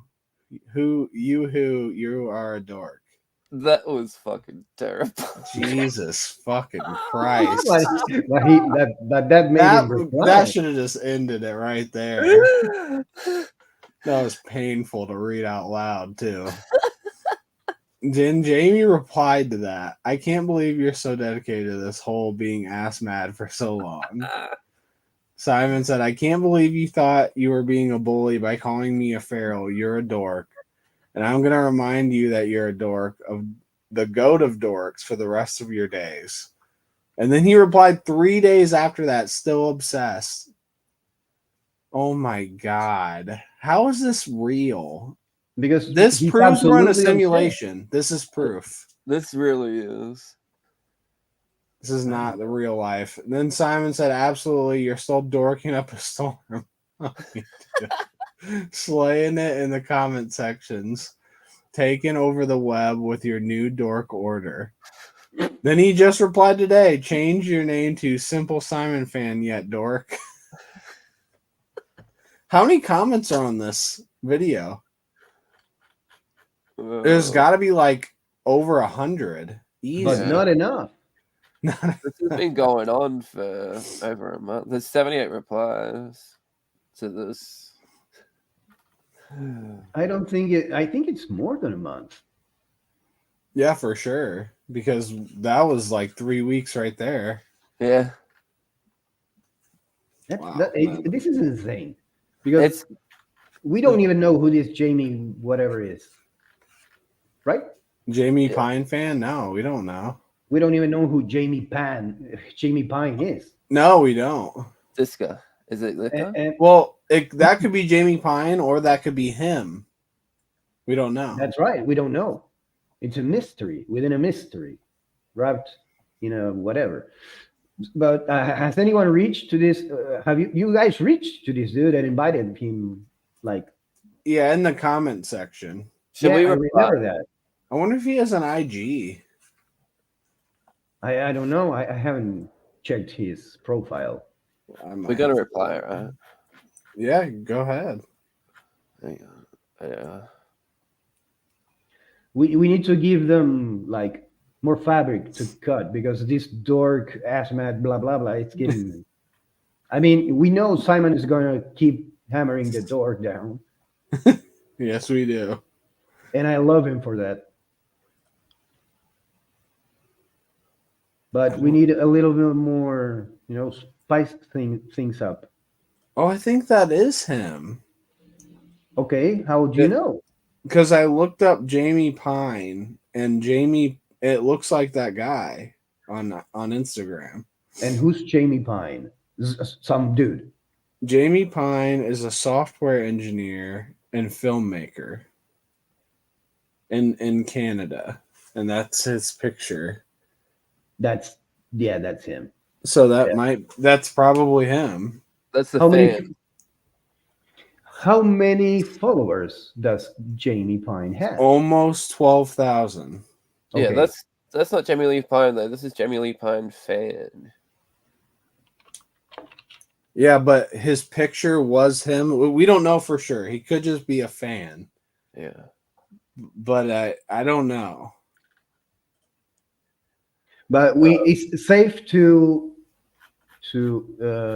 Speaker 2: are a dork.
Speaker 5: That was fucking terrible.
Speaker 2: Jesus fucking Christ.
Speaker 6: that made him reply.
Speaker 2: That should have just ended it right there. That was painful to read out loud too. Then Jamie replied to that. I can't believe you're so dedicated to this whole being ass mad for so long. Simon said, I can't believe you thought you were being a bully by calling me a feral. You're a dork. And I'm going to remind you that you're a dork, of the goat of dorks, for the rest of your days. And then he replied 3 days after that, still obsessed. Oh my God. How is this real?
Speaker 6: Because
Speaker 2: This
Speaker 6: he's
Speaker 2: proves we're in a
Speaker 6: absolutely obsessed.
Speaker 2: simulation. This is proof.
Speaker 5: This really is.
Speaker 2: This is not the real life. And then Simon said, absolutely, you're still dorking up a storm. Slaying it in the comment sections. Taking over the web with your new dork order. Then he just replied today, change your name to Simple Simon Fan Yet Dork. How many comments are on this video? There's got to be like over 100. Easy.
Speaker 6: But not enough.
Speaker 5: This has been going on for over a month. There's 78 replies to this.
Speaker 6: I don't think it. I think it's more than a month.
Speaker 2: Yeah, for sure. Because that was like 3 weeks right there.
Speaker 5: Yeah.
Speaker 2: Wow,
Speaker 6: This is insane. Because we don't even know who this Jamie whatever is. Right?
Speaker 2: Jamie Pine fan? No, we don't know.
Speaker 6: We don't even know who Jamie Pine is.
Speaker 2: No, we don't.
Speaker 5: Disca. Is it liquor?
Speaker 2: Well, that could be Jamie Pine or that could be him. We don't know.
Speaker 6: That's right. We don't know. It's a mystery within a mystery, wrapped in a whatever. But has anyone reached to this? Have you guys reached to this dude and invited him? Like,
Speaker 2: yeah, in the comment section.
Speaker 5: Should we
Speaker 6: I remember that.
Speaker 2: I wonder if he has an IG.
Speaker 6: I don't know. I haven't checked his profile.
Speaker 5: We got to reply, right?
Speaker 2: Yeah, go ahead.
Speaker 5: Yeah.
Speaker 6: We need to give them like more fabric to cut because this dork ass mad blah blah blah. It's getting. I mean, we know Simon is going to keep hammering the door down.
Speaker 2: Yes, we do.
Speaker 6: And I love him for that. But we need a little bit more, spice things up.
Speaker 2: Oh, I think that is him.
Speaker 6: Okay, how would you know?
Speaker 2: Because I looked up Jamie Pine, and Jamie, it looks like that guy on Instagram.
Speaker 6: And who's Jamie Pine? Some dude.
Speaker 2: Jamie Pine is a software engineer and filmmaker in Canada, and that's his picture.
Speaker 6: That's him.
Speaker 2: So that's probably him.
Speaker 5: That's the
Speaker 6: How
Speaker 5: fan.
Speaker 6: many How many followers does Jamie Pine have?
Speaker 2: Almost 12,000.
Speaker 5: Yeah,
Speaker 6: Okay.
Speaker 5: that's not Jamie Lee Pine though. This is Jamie Lee Pine fan.
Speaker 2: Yeah, but his picture was him. We don't know for sure. He could just be a fan.
Speaker 5: Yeah.
Speaker 2: But I don't know.
Speaker 6: But it's safe to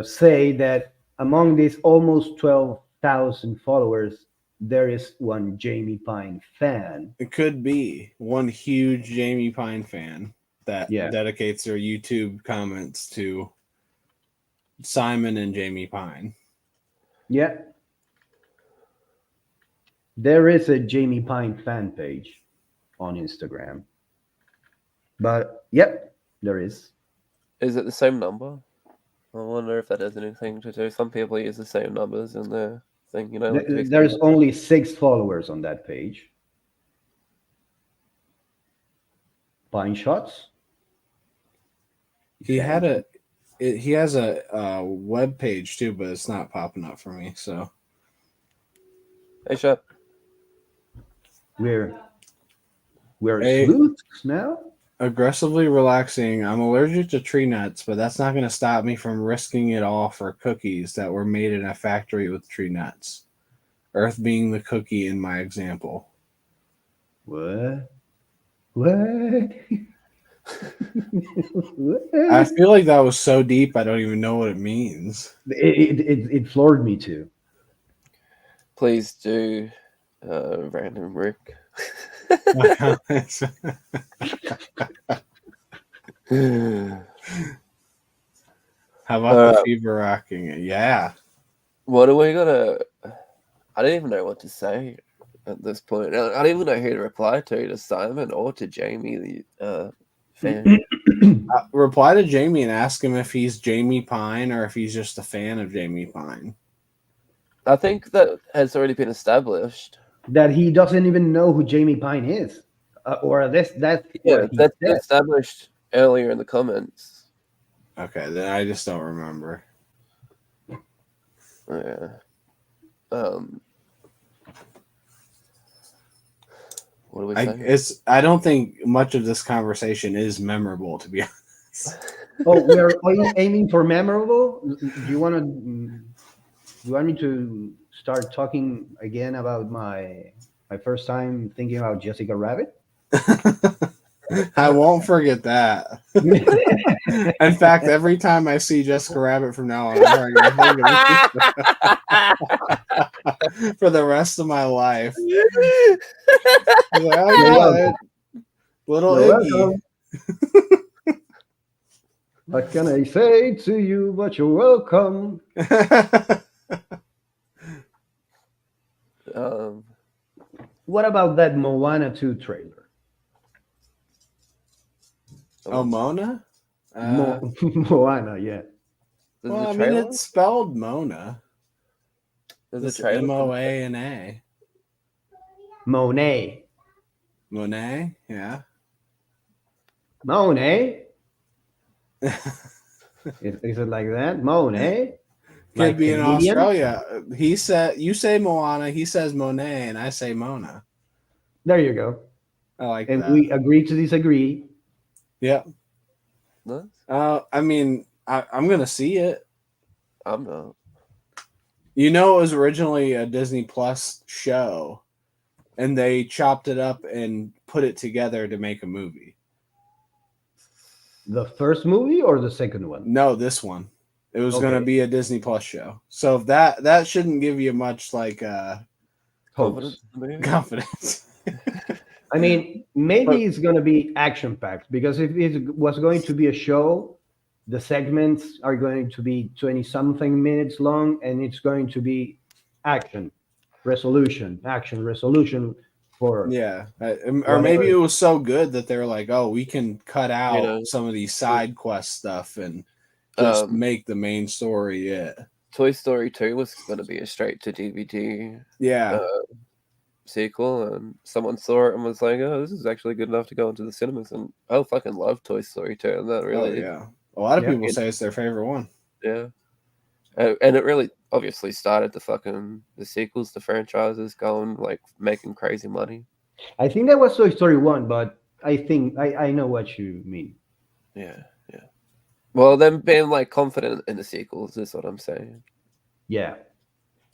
Speaker 6: say that among these almost 12,000 followers, there is one Jamie Pine fan.
Speaker 2: It could be one huge Jamie Pine fan that
Speaker 6: Yeah.
Speaker 2: dedicates their YouTube comments to Simon and Jamie Pine.
Speaker 6: Yeah. There is a Jamie Pine fan page on Instagram. But, yep, there is.
Speaker 5: Is it the same number? I wonder if that has anything to do. Some people use the same numbers in their thing, like
Speaker 6: There's only 6 followers on that page. Pine Shots?
Speaker 2: He has a web page too, but it's not popping up for me. So
Speaker 5: Hey, Shep.
Speaker 6: We're
Speaker 2: Hey.
Speaker 6: sleuths now?
Speaker 2: aggressively relaxing. I'm allergic to tree nuts, but that's not going to stop me from risking it all for cookies that were made in a factory with tree nuts. Earth being the cookie in my example.
Speaker 6: What?
Speaker 2: I feel like that was so deep, I don't even know what it means.
Speaker 6: It floored me too.
Speaker 5: Please do, Random Rick.
Speaker 2: How about the fever rocking it? Yeah.
Speaker 5: What are we gonna? I don't even know what to say at this point. I don't even know who to reply to Simon or to Jamie, the fan.
Speaker 2: Reply to Jamie and ask him if he's Jamie Pine or if he's just a fan of Jamie Pine.
Speaker 5: I think that has already been established.
Speaker 6: That he doesn't even know who Jamie Pine is, or that's
Speaker 5: Yeah,
Speaker 6: what he
Speaker 5: that's been
Speaker 6: said.
Speaker 5: established earlier in the comments.
Speaker 2: Okay, then I just don't remember.
Speaker 5: Yeah. What do we say?
Speaker 2: I don't think much of this conversation is memorable, to be honest.
Speaker 6: Oh, we're aiming for memorable. Do you want me to start talking again about my first time thinking about Jessica Rabbit?
Speaker 2: I won't forget that. In fact, every time I see Jessica Rabbit from now on, I'm going to think of for the rest of my life. I'm like, oh, yeah, little Iggy.
Speaker 6: What can I say to you? But you're welcome. What about that Moana 2 trailer?
Speaker 2: Oh, Mona?
Speaker 6: Moana, yeah.
Speaker 2: Well, I mean, it's spelled Mona.
Speaker 5: There's a trailer.
Speaker 2: Moana.
Speaker 6: Monet.
Speaker 2: Monet, yeah.
Speaker 6: Monet? Is it like that? Monet?
Speaker 2: Could
Speaker 6: Like
Speaker 2: be in
Speaker 6: Canadian?
Speaker 2: Australia. You say Moana, he says Monet, and I say Mona.
Speaker 6: There you go.
Speaker 2: I like
Speaker 6: And
Speaker 2: that.
Speaker 6: we agree to disagree.
Speaker 2: Yep.
Speaker 5: Nice.
Speaker 2: I mean, I'm gonna see it.
Speaker 5: I'm not.
Speaker 2: You know, it was originally a Disney Plus show, and they chopped it up and put it together to make a movie.
Speaker 6: The first movie or the second one?
Speaker 2: No, this one. It was
Speaker 6: Okay.
Speaker 2: gonna be a Disney Plus show. So that shouldn't give you much like
Speaker 6: Hopes.
Speaker 2: confidence.
Speaker 6: I mean, maybe it's going to be action packed because if it was going to be a show, the segments are going to be 20 something minutes long and it's going to be action resolution for
Speaker 2: Yeah, or
Speaker 6: whatever.
Speaker 2: maybe it was so good that they were like, "Oh, we can cut out
Speaker 5: You know,
Speaker 2: some of these side quest stuff and just make the main story." Yeah,
Speaker 5: Toy Story 2 was going to be a straight to DVD
Speaker 2: yeah,
Speaker 5: sequel, and someone saw it and was like, "Oh, this is actually good enough to go into the cinemas." And I fucking love Toy Story 2, and that really,
Speaker 2: yeah. A lot of
Speaker 6: Yeah.
Speaker 2: people say it's their favorite one.
Speaker 5: yeah. And it really obviously started the sequels, the franchises going like making crazy money.
Speaker 6: I think that was Toy Story 1, but I think I know what you mean.
Speaker 5: Yeah, yeah. Well, them being like confident in the sequels is what I'm saying.
Speaker 6: Yeah.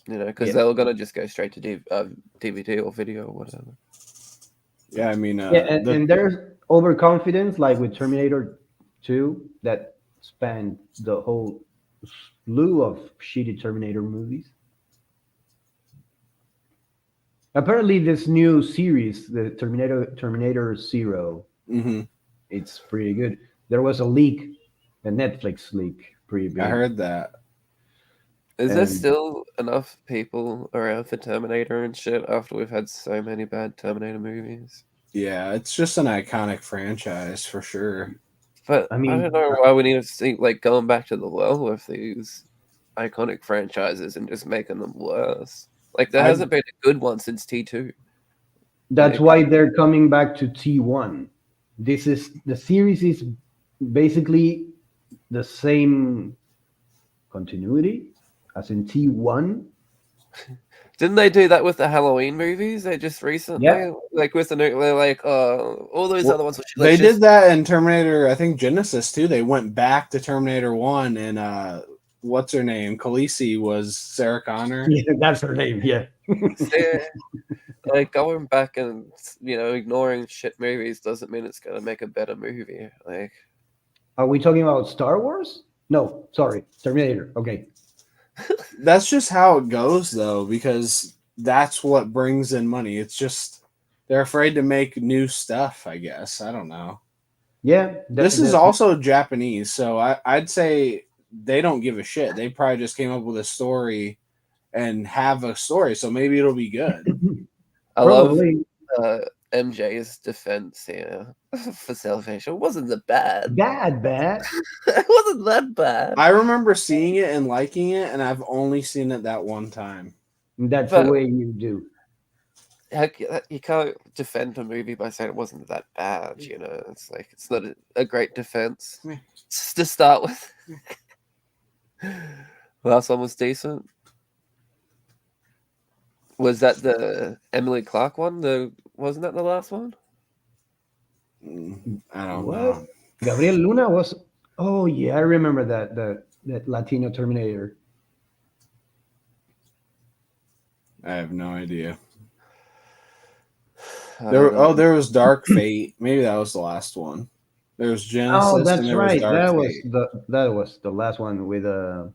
Speaker 5: You know, because
Speaker 6: Yeah.
Speaker 5: they were gonna just go straight to DVD or video or whatever.
Speaker 2: Yeah, I mean,
Speaker 6: and there's overconfidence like with Terminator 2 that spanned the whole slew of shitty Terminator movies. Apparently, this new series, the Terminator Zero,
Speaker 2: mhm.
Speaker 6: it's pretty good. There was a leak, a Netflix leak, pretty big.
Speaker 2: I heard that.
Speaker 5: Is there
Speaker 6: And-
Speaker 5: still enough people around for Terminator and shit after we've had so many bad Terminator movies?
Speaker 2: Yeah, it's just an iconic franchise for sure.
Speaker 5: But
Speaker 6: I
Speaker 5: I
Speaker 6: mean-
Speaker 5: don't know why we need to see like going back to the well with these iconic franchises and just making them worse. Like there hasn't been a good one since T2.
Speaker 6: That's why they're coming back to T1. The series is basically the same continuity as in T1.
Speaker 5: Didn't they do that with the Halloween movies? They just recently,
Speaker 6: Yeah.
Speaker 5: like with the new, they're like, all those other ones.
Speaker 2: They did that in Terminator, I think Genesis too. They went back to Terminator 1 and what's her name? Khaleesi was Sarah Connor.
Speaker 6: Yeah, that's her name. Yeah.
Speaker 5: Like going back and ignoring shit movies doesn't mean it's gonna make a better movie. Like,
Speaker 6: Are we talking about Star Wars? No, sorry, Terminator. Okay.
Speaker 2: That's just how it goes though, because that's what brings in money. It's just They're afraid to make new stuff, I guess. I don't know.
Speaker 6: Yeah,
Speaker 2: This is also Japanese, so I'd say they don't give a shit. They probably just came up with a story and have a story, so maybe it'll be good.
Speaker 5: I love
Speaker 6: probably
Speaker 5: MJ's defense here for Salvation. It wasn't that bad.
Speaker 6: bad.
Speaker 5: It wasn't that bad.
Speaker 2: I remember seeing it and liking it, and I've only seen it that one time.
Speaker 6: That's
Speaker 5: But-
Speaker 6: the way you do.
Speaker 5: You can't defend a movie by saying it wasn't that bad, you know. It's like it's not a great defense
Speaker 2: Yeah.
Speaker 5: to start with. Last one was decent. Was that the Emily Clark one? Wasn't that the last one?
Speaker 2: I don't
Speaker 6: What?
Speaker 2: know.
Speaker 6: Gabriel Luna was. Oh yeah, I remember that that Latino Terminator.
Speaker 2: I have no idea.
Speaker 5: I don't know.
Speaker 2: There was Dark Fate. Maybe that was the last one. There was Genesis.
Speaker 6: Oh, that's
Speaker 2: and there
Speaker 6: right.
Speaker 2: Was Dark
Speaker 6: That was the last one with a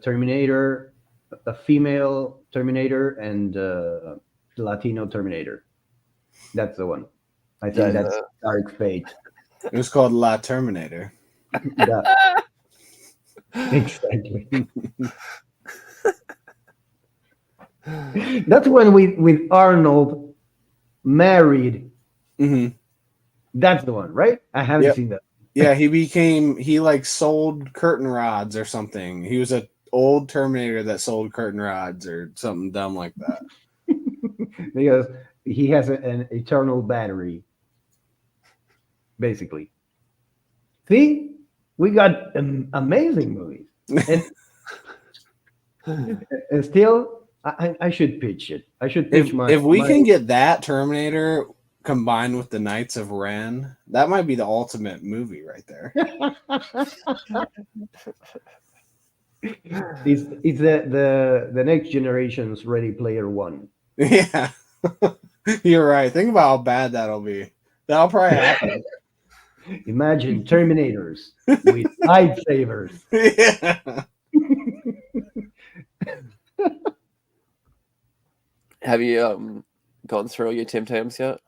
Speaker 6: Terminator, a female Terminator, and the Latino Terminator. That's the one. I think that's Dark Fate.
Speaker 2: It was called La Terminator.
Speaker 6: Yeah. Exactly. That's when with Arnold married.
Speaker 2: Hmm.
Speaker 6: That's the one, right? I haven't
Speaker 2: Yep.
Speaker 6: seen that.
Speaker 2: Yeah, he like sold curtain rods or something. He was an old Terminator that sold curtain rods or something dumb like that.
Speaker 6: Because he has an eternal battery, basically. See, we got amazing movies, and still, I should pitch it. I should pitch
Speaker 2: If we can get that Terminator combined with the Knights of Ren, that might be the ultimate movie right there.
Speaker 6: It's the next generation's Ready Player One.
Speaker 2: Yeah, you're right. Think about how bad that'll be. That'll probably happen.
Speaker 6: Imagine Terminators with lightsabers.
Speaker 2: Yeah.
Speaker 5: Have you gone through all your Tim Tams yet?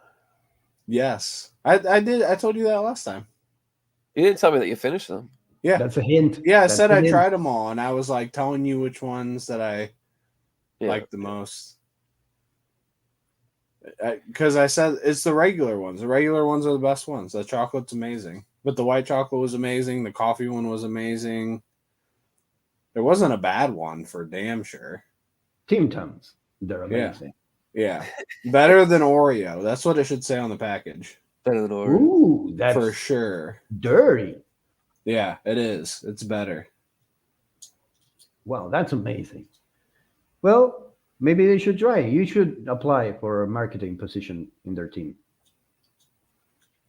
Speaker 2: Yes, I did. I told you that last time.
Speaker 5: You didn't tell me that you finished them.
Speaker 2: Yeah,
Speaker 6: That's a hint.
Speaker 2: yeah. I
Speaker 6: That's
Speaker 2: said
Speaker 6: a
Speaker 2: I
Speaker 6: hint.
Speaker 2: tried them all, and I was like telling you which ones that I
Speaker 5: Yeah.
Speaker 2: like the most. Because I said it's the regular ones. The regular ones are the best ones. The chocolate's amazing, but the white chocolate was amazing. The coffee one was amazing. There wasn't a bad one for damn sure.
Speaker 6: Tim Tams. They're
Speaker 2: Yeah.
Speaker 6: amazing.
Speaker 2: Yeah, better than Oreo. That's what it should say on the package
Speaker 5: Better than Oreo.
Speaker 6: Ooh, that's
Speaker 2: for sure.
Speaker 6: dirty.
Speaker 2: Yeah, it is. It's better.
Speaker 6: Wow, that's amazing. Well, maybe they should try. You should apply for a marketing position in their team.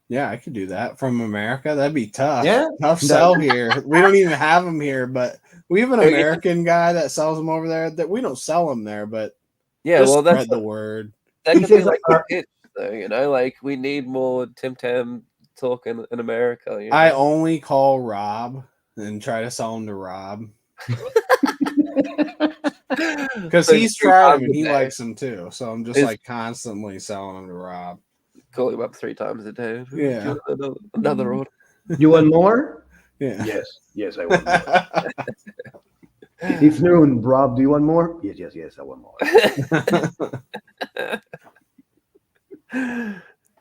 Speaker 2: Yeah, I could do that from America. That'd be tough.
Speaker 6: Yeah.
Speaker 2: Tough sell here. We don't even have them here, but we have an American guy that sells them over there. That we don't sell them there, but
Speaker 5: Yeah,
Speaker 2: just
Speaker 5: well, that's
Speaker 2: spread the word.
Speaker 5: that
Speaker 6: He
Speaker 5: could be
Speaker 6: says,
Speaker 5: like a hit, though. You know, like we need more Tim Tam talk in America. You know?
Speaker 2: I only call Rob and try to sell him to Rob because
Speaker 5: So
Speaker 2: he's
Speaker 5: you
Speaker 2: tried
Speaker 5: Rob
Speaker 2: them and he
Speaker 5: today.
Speaker 2: likes them too. So I'm just
Speaker 5: Is-
Speaker 2: like constantly selling them to Rob.
Speaker 5: Call him up 3 times a day.
Speaker 2: Yeah.
Speaker 5: Another order.
Speaker 6: You want more?
Speaker 2: Yeah.
Speaker 6: Yes, I want more. It's noon, Rob. Do you want more? Yes, I want more.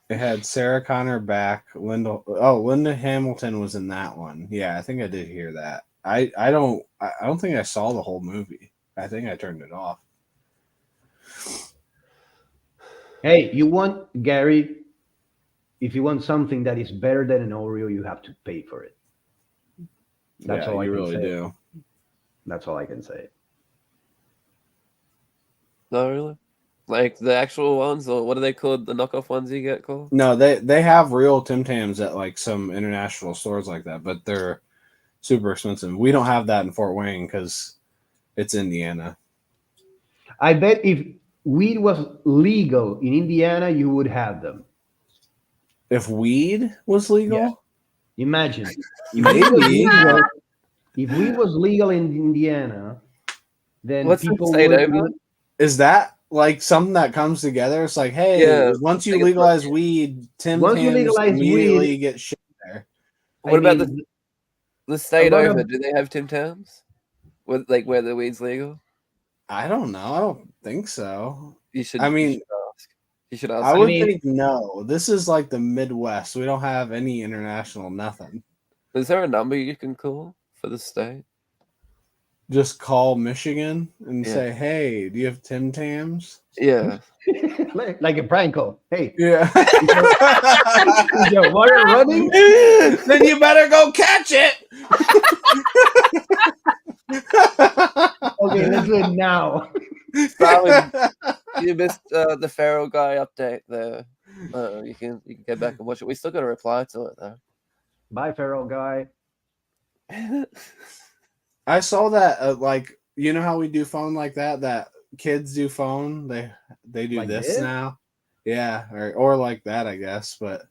Speaker 2: It had Sarah Connor back. Linda Hamilton was in that one. Yeah, I think I did hear that. I don't think I saw the whole movie. I think I turned it off.
Speaker 6: Hey, you want Gary? If you want something that is better than an Oreo, you have to pay for it. That's
Speaker 2: Yeah,
Speaker 6: all I
Speaker 2: you
Speaker 6: can
Speaker 2: really
Speaker 6: say.
Speaker 2: do.
Speaker 6: That's all I can say.
Speaker 5: No, really? Like the actual ones, or what are they called? The knockoff ones you get called?
Speaker 2: No, they have real Tim Tams at like some international stores like that, but they're super expensive. We don't have that in Fort Wayne because it's Indiana.
Speaker 6: I bet if weed was legal in Indiana, you would have them.
Speaker 2: If weed was legal,
Speaker 6: Yeah. Imagine.
Speaker 2: maybe.
Speaker 6: If weed was legal in Indiana, then
Speaker 5: What's the
Speaker 6: people
Speaker 5: state
Speaker 6: would,
Speaker 5: over?
Speaker 2: Is that like something that comes together. It's like, hey,
Speaker 5: Yeah,
Speaker 2: once you
Speaker 5: like a
Speaker 2: legalize
Speaker 5: plug-in.
Speaker 2: weed, Tim
Speaker 6: Once you
Speaker 2: Tams
Speaker 6: legalize
Speaker 2: immediately
Speaker 6: weed,
Speaker 2: get shit there.
Speaker 5: What about the
Speaker 6: mean,
Speaker 5: the state
Speaker 6: lot
Speaker 5: over?
Speaker 6: of-
Speaker 5: Do they have Tim Tams? With like where the weed's legal?
Speaker 2: I don't know. I don't think so.
Speaker 5: You should.
Speaker 2: I
Speaker 5: You
Speaker 2: mean,
Speaker 5: should ask. You should ask.
Speaker 2: I
Speaker 6: I
Speaker 2: would
Speaker 6: mean-
Speaker 2: think no. This is like the Midwest. We don't have any international nothing.
Speaker 5: Is there a number you can call for the state?
Speaker 2: Just call Michigan and
Speaker 5: Yeah.
Speaker 2: say, hey, do you have Tim Tams?
Speaker 5: Yeah.
Speaker 6: like a prank call. Hey,
Speaker 2: Yeah.
Speaker 6: is your water running?
Speaker 2: Then you better go catch it.
Speaker 6: Okay, let's do it now.
Speaker 5: Darwin, you missed the feral guy update there. You can go back and watch it. We still got to reply to it though.
Speaker 6: Bye, feral guy.
Speaker 2: I saw that like you know how we do phone like that. That kids do phone. They do
Speaker 6: Like
Speaker 2: this
Speaker 6: this?
Speaker 2: now. Yeah, or like that, I guess. But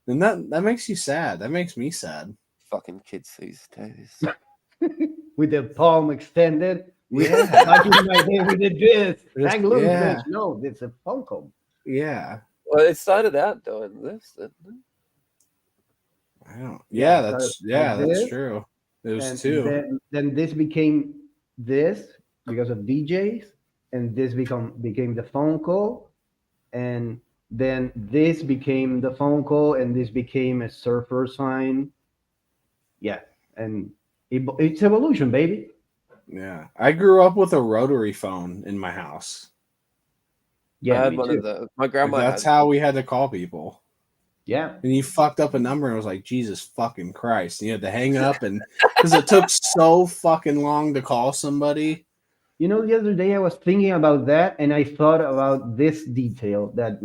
Speaker 2: then that makes you sad. That makes me sad.
Speaker 5: Fucking kids these days.
Speaker 6: With the palm extended.
Speaker 2: Yeah.
Speaker 6: Back in my day, we did this.
Speaker 2: Just-
Speaker 6: Hang loose,
Speaker 2: yeah.
Speaker 6: bitch. No, it's a phone call.
Speaker 2: Yeah.
Speaker 5: Well, it started out doing this. Didn't it?
Speaker 2: I don't. Yeah,
Speaker 6: Yeah,
Speaker 2: that's
Speaker 6: so
Speaker 2: yeah,
Speaker 6: like
Speaker 2: that's
Speaker 6: this,
Speaker 2: true. There's
Speaker 6: And
Speaker 2: two.
Speaker 6: then this became this because of DJs, and this became the phone call, and then this became the phone call, and this became a surfer sign. Yeah, and it's evolution, baby.
Speaker 2: Yeah, I grew up with a rotary phone in my house.
Speaker 6: Yeah,
Speaker 5: I had
Speaker 6: me
Speaker 5: one
Speaker 6: too.
Speaker 5: of those. My
Speaker 2: Like,
Speaker 5: grandma
Speaker 2: that's
Speaker 5: had.
Speaker 2: how we had to call people.
Speaker 6: Yeah,
Speaker 2: And you fucked up a number and it was like, Jesus fucking Christ. And you had to hang up and because it took so fucking long to call somebody.
Speaker 6: you know, the other day I was thinking about that, and I thought about this detail that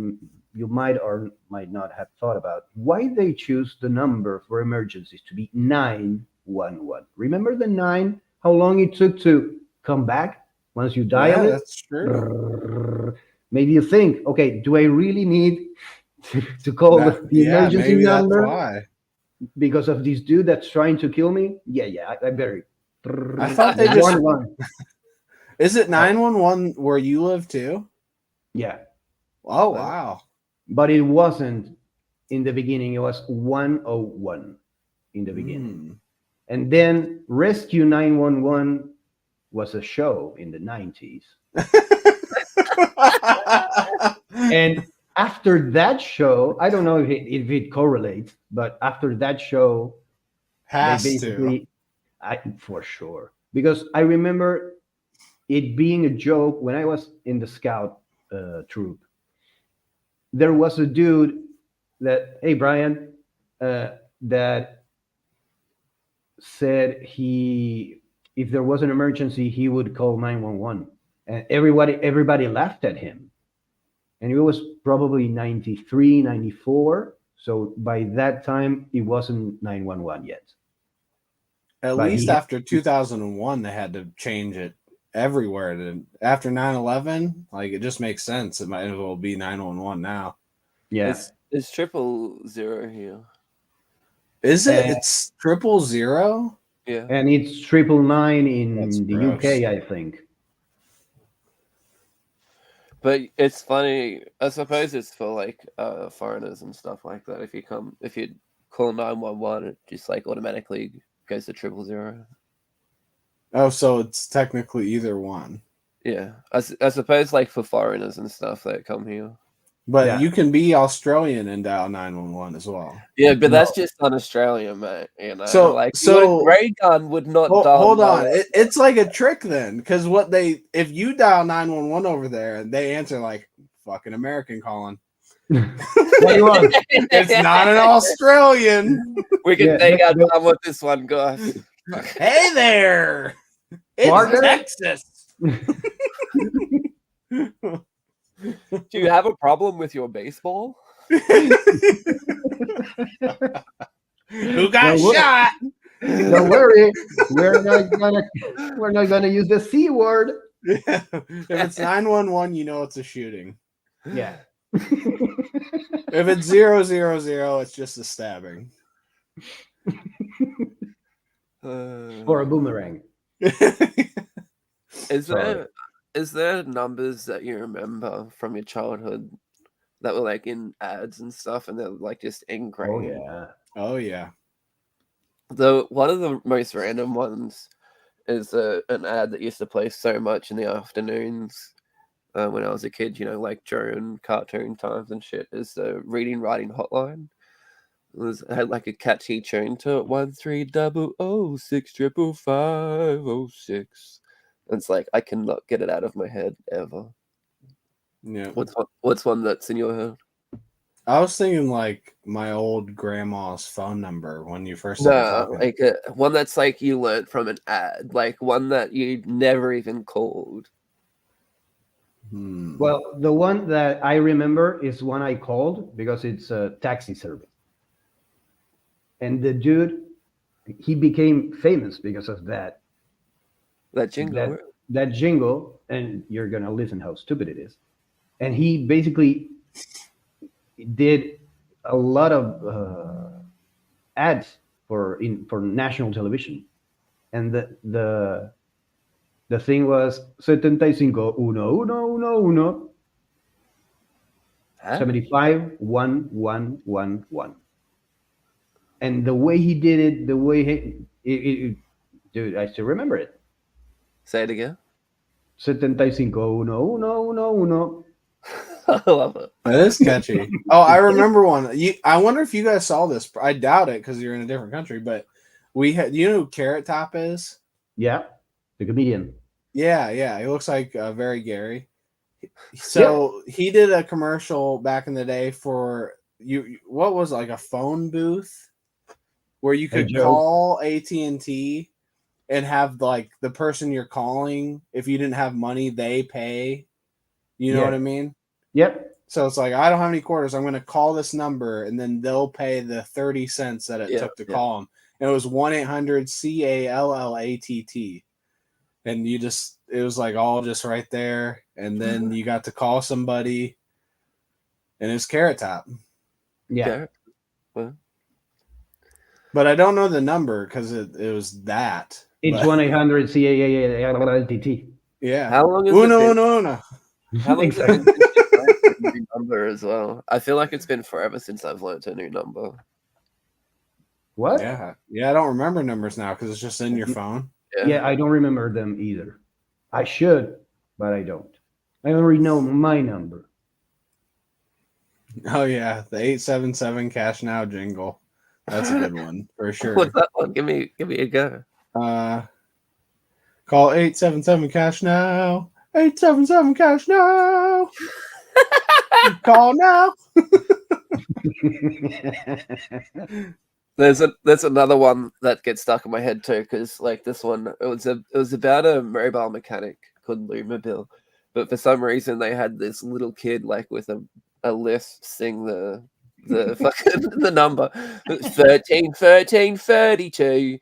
Speaker 6: you might or might not have thought about. Why they choose the number for emergencies to be 911? Remember the 9? How long it took to come back once you dial
Speaker 2: Yeah,
Speaker 6: it?
Speaker 2: that's true.
Speaker 6: Maybe you think, okay, do I really need to call the
Speaker 2: yeah,
Speaker 6: emergency
Speaker 2: maybe that's
Speaker 6: number
Speaker 2: why.
Speaker 6: because of this dude that's trying to kill me? Yeah, I better.
Speaker 2: I thought they just-
Speaker 6: 111.
Speaker 2: Is it 911 where you live too?
Speaker 6: Yeah.
Speaker 2: Oh wow.
Speaker 6: But it wasn't in the beginning. It was 101 in the beginning.
Speaker 2: Mm.
Speaker 6: And then Rescue 911 was a show in the 90s. And after that show, I don't know if it correlates, but after that show,
Speaker 2: Has
Speaker 6: they
Speaker 2: to.
Speaker 6: basically, for sure. Because I remember it being a joke when I was in the scout troop. There was a dude that, hey, Brian, that said if there was an emergency, he would call 911. And everybody laughed at him. And it was probably 93, 94. So by that time, it wasn't 911 yet.
Speaker 2: At
Speaker 6: But
Speaker 2: least
Speaker 6: he-
Speaker 2: after 2001, they had to change it everywhere. After 9/11, like it just makes sense. It might as well be 911 now.
Speaker 6: Yeah.
Speaker 5: It's 000 here.
Speaker 2: Is it?
Speaker 6: Uh,
Speaker 2: It's 000.
Speaker 5: Yeah.
Speaker 6: And it's 999 in
Speaker 2: That's
Speaker 6: the
Speaker 2: gross.
Speaker 6: UK, I think.
Speaker 5: But it's funny. I suppose it's for like foreigners and stuff like that. If you call 911, it just like automatically goes to 000.
Speaker 2: Oh, so it's technically either one.
Speaker 5: Yeah, I suppose like for foreigners and stuff that come here.
Speaker 2: But
Speaker 6: Yeah.
Speaker 2: you can be Australian and dial 911 as well.
Speaker 5: Yeah, but that's just on Australia, mate. You know,
Speaker 2: So-
Speaker 5: like
Speaker 2: so-
Speaker 5: Ray Gun would not.
Speaker 2: Hold on. It's like a trick then, because if you dial 911 over there and they answer like fucking American calling,
Speaker 6: What do you want?
Speaker 2: it's not an Australian.
Speaker 5: We can
Speaker 6: Yeah,
Speaker 5: take our
Speaker 6: no-
Speaker 5: time with this one, guys.
Speaker 2: Hey there, it's
Speaker 6: Parker?
Speaker 2: Texas.
Speaker 5: Do you have a problem with your baseball?
Speaker 2: Who got
Speaker 6: No, what-
Speaker 2: shot?
Speaker 6: Don't worry, we're not gonna use the C word.
Speaker 2: If it's 911, you know it's a shooting.
Speaker 6: Yeah.
Speaker 2: If it's 000, it's just a stabbing.
Speaker 6: Or a boomerang.
Speaker 5: Is
Speaker 6: Sorry.
Speaker 5: there? Is there numbers that you remember from your childhood that were like in ads and stuff, and they're like just
Speaker 6: Oh
Speaker 5: ingrained?
Speaker 6: yeah.
Speaker 2: Oh yeah.
Speaker 5: One of the most random ones is an ad that used to play so much in the afternoons when I was a kid. You know, like during cartoon times and shit. Is the reading writing hotline. It had like a catchy tune to it. 1300655506. It's like I cannot get it out of my head ever.
Speaker 2: Yeah.
Speaker 5: What's one that's in your head?
Speaker 2: I was thinking like my old grandma's phone number when you first started
Speaker 5: No,
Speaker 2: talking.
Speaker 5: like one that's like you learned from an ad, like one that you never even called.
Speaker 6: Well, the one that I remember is one I called because it's a taxi service. And the dude, he became famous because of that.
Speaker 5: That jingle.
Speaker 6: That jingle, and you're gonna listen how stupid it is. And he basically did a lot of ads for national television, and the thing was 75-1-1-1-1
Speaker 5: Huh?
Speaker 6: 75-1-1-1-1. And the way he did it, the way dude, I still remember it.
Speaker 5: Say it again.
Speaker 6: 75-1-1-1-1.
Speaker 5: I love it.
Speaker 2: That is catchy. Oh, I remember one. I wonder if you guys saw this. I doubt it because you're in a different country. But we had. You know who Carrot Top is?
Speaker 6: Yeah, the comedian.
Speaker 2: Yeah. He looks like very Gary. So he did a commercial back in the day for you. What was it, like a phone booth where you could call AT&T and have like the person you're calling. If you didn't have money, they pay. You know what I mean?
Speaker 6: Yep.
Speaker 2: So it's like, I don't have any quarters. I'm going to call this number, and then they'll pay the 30 cents that it took to call them. And it was 1-800-CALLATT. And it was like all just right there. And then you got to call somebody, and it's Carrot Top.
Speaker 6: Yeah.
Speaker 5: Well,
Speaker 2: but I don't know the number because it was that.
Speaker 6: It's 1-800-CALLATT.
Speaker 2: Yeah.
Speaker 5: How long is
Speaker 2: No.
Speaker 5: How long
Speaker 6: Exactly.
Speaker 5: has it been since you learned a new number as well? I feel like it's been forever since I've learned a new number.
Speaker 6: What?
Speaker 2: Yeah. I don't remember numbers now because it's just in your phone.
Speaker 6: Yeah, I don't remember them either. I should, but I don't. I already know my number.
Speaker 2: Oh yeah, the 877 Cash Now jingle. That's a good one for sure.
Speaker 5: What's that one? Give me a go.
Speaker 2: Call 877 Cash Now. 877 Cash Now. Call now.
Speaker 5: There's another one that gets stuck in my head too, because like this one, it was about a mobile mechanic called Lumobile, but for some reason they had this little kid like with a lisp sing the fucking the number 1332.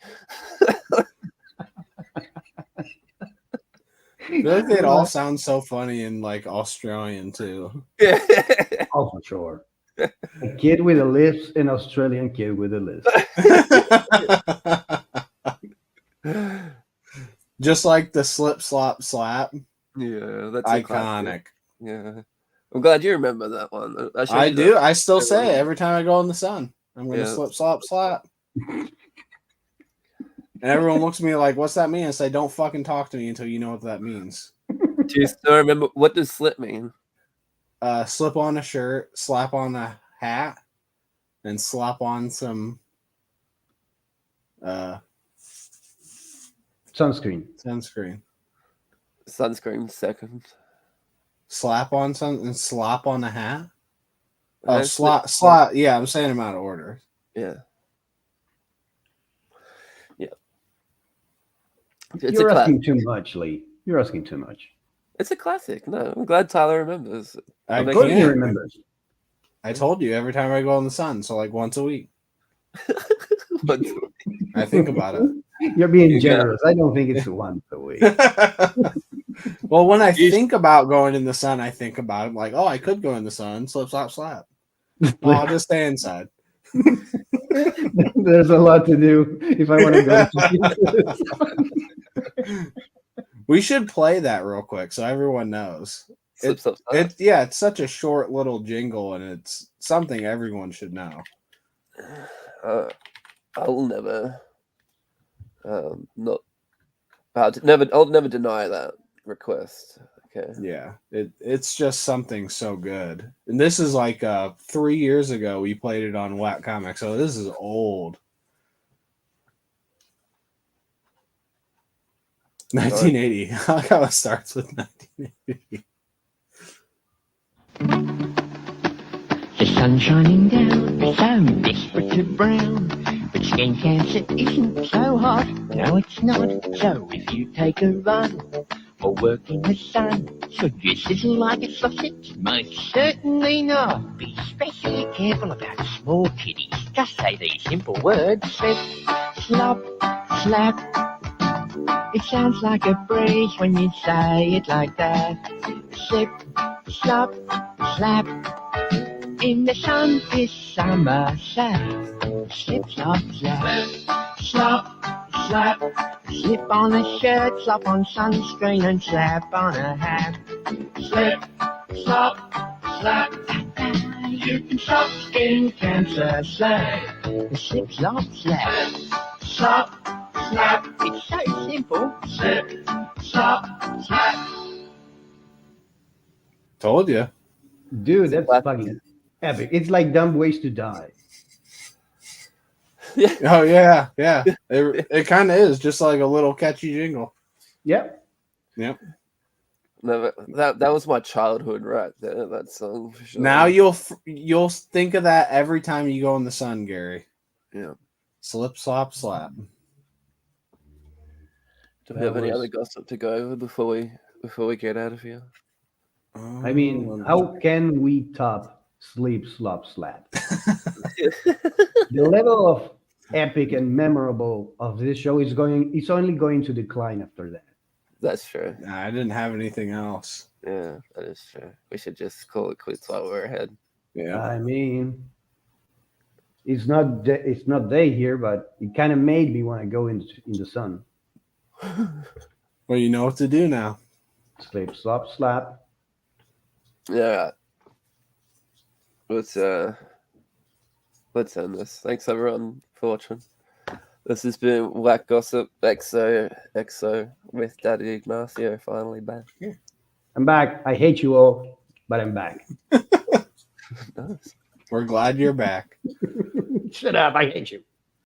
Speaker 2: I feel like they'd all sound so funny in like Australian too.
Speaker 5: Yeah.
Speaker 6: Oh, for sure. A kid with a lisp, an Australian kid with a lisp.
Speaker 2: Just like the slip, slop, slap.
Speaker 5: Yeah, that's
Speaker 2: iconic.
Speaker 5: Yeah, I'm glad you remember that one.
Speaker 2: I do. I still say it every time I go in the sun. I'm going to slip, slop, slap. And everyone looks at me like, "What's that mean?" I say, "Don't fucking talk to me until you know what that means."
Speaker 5: Do you still remember what does slip mean?
Speaker 2: Slip on a shirt, slap on a hat, and slap on some
Speaker 6: sunscreen.
Speaker 5: Sunscreen second.
Speaker 2: Slap on something and slop on a hat.
Speaker 5: Oh,
Speaker 2: slap. Yeah, I'm saying them out of order.
Speaker 5: Yeah.
Speaker 6: You're asking too much, Lee. You're asking too much.
Speaker 5: It's a classic. No, I'm glad Tyler remembers.
Speaker 2: Of
Speaker 6: course he remembers.
Speaker 2: I told you every time I go in the sun, so like once a week.
Speaker 5: Once a week.
Speaker 2: I think about it.
Speaker 6: You're being generous. I don't think it's once a week.
Speaker 2: Well, when I think about going in the sun, I think about it like, oh, I could go in the sun, slip, slap, slap. Well, I'll just stay inside.
Speaker 6: There's a lot to do if I want to go.
Speaker 2: We should play that real quick so everyone knows.
Speaker 5: Slip, slap, slap.
Speaker 2: It's such a short little jingle, and it's something everyone should know.
Speaker 5: I'll never, not. I'll never deny that request. Okay.
Speaker 2: Yeah, it's just something so good. And this is like 3 years ago we played it on Whack Comics, so this is old. 1980. I like how it starts with 1980.
Speaker 8: The sun's shining down, the sun desperate to brown. But skin cancer isn't so hot, no it's not. So if you take a run or work in the sun, should you sizzle like a sausage? Most certainly not. Be especially careful about small kitties. Just say these simple words: slip, slop, slap. It sounds like a breeze when you say it like that. Slip, slop, slap. In the sun this summer, slap. Slip, slop, slap. Slop, slap. Slip on a shirt, slop on sunscreen, and slap on a hat. Slip, slop, slap. You can stop skin cancer, slap. Slip, slop, slap. Slop, slap. It's so simple. Slip, slop, slap.
Speaker 2: Told you.
Speaker 6: Dude, that's fucking epic. It's like Dumb Ways to Die.
Speaker 2: Oh yeah. It kind of is just like a little catchy jingle.
Speaker 6: Yep.
Speaker 2: Yep.
Speaker 5: No, that was my childhood right there. That song. For sure.
Speaker 2: Now you'll think of that every time you go in the sun, Gary.
Speaker 5: Yeah.
Speaker 2: Slip, slop, slap.
Speaker 5: Do we have any other gossip to go over before we get out of here?
Speaker 6: I mean, how can we top Sleep, Slop, Slap? The level of epic and memorable of this show it's only going to decline after that.
Speaker 5: That's true.
Speaker 2: Nah, I didn't have anything else.
Speaker 5: Yeah, that is true. We should just call it quits while we're ahead.
Speaker 2: Yeah.
Speaker 6: I mean, it's not day here, but it kind of made me want to go in the sun.
Speaker 2: Well, you know what to do now.
Speaker 6: Sleep, slop, slap.
Speaker 5: Yeah. Let's end this. Thanks everyone for watching. This has been Whack Gossip XO with Daddy Ignacio finally back.
Speaker 6: I'm back. I hate you all, but I'm back.
Speaker 5: Nice.
Speaker 2: We're glad you're back.
Speaker 6: Shut up. I hate you.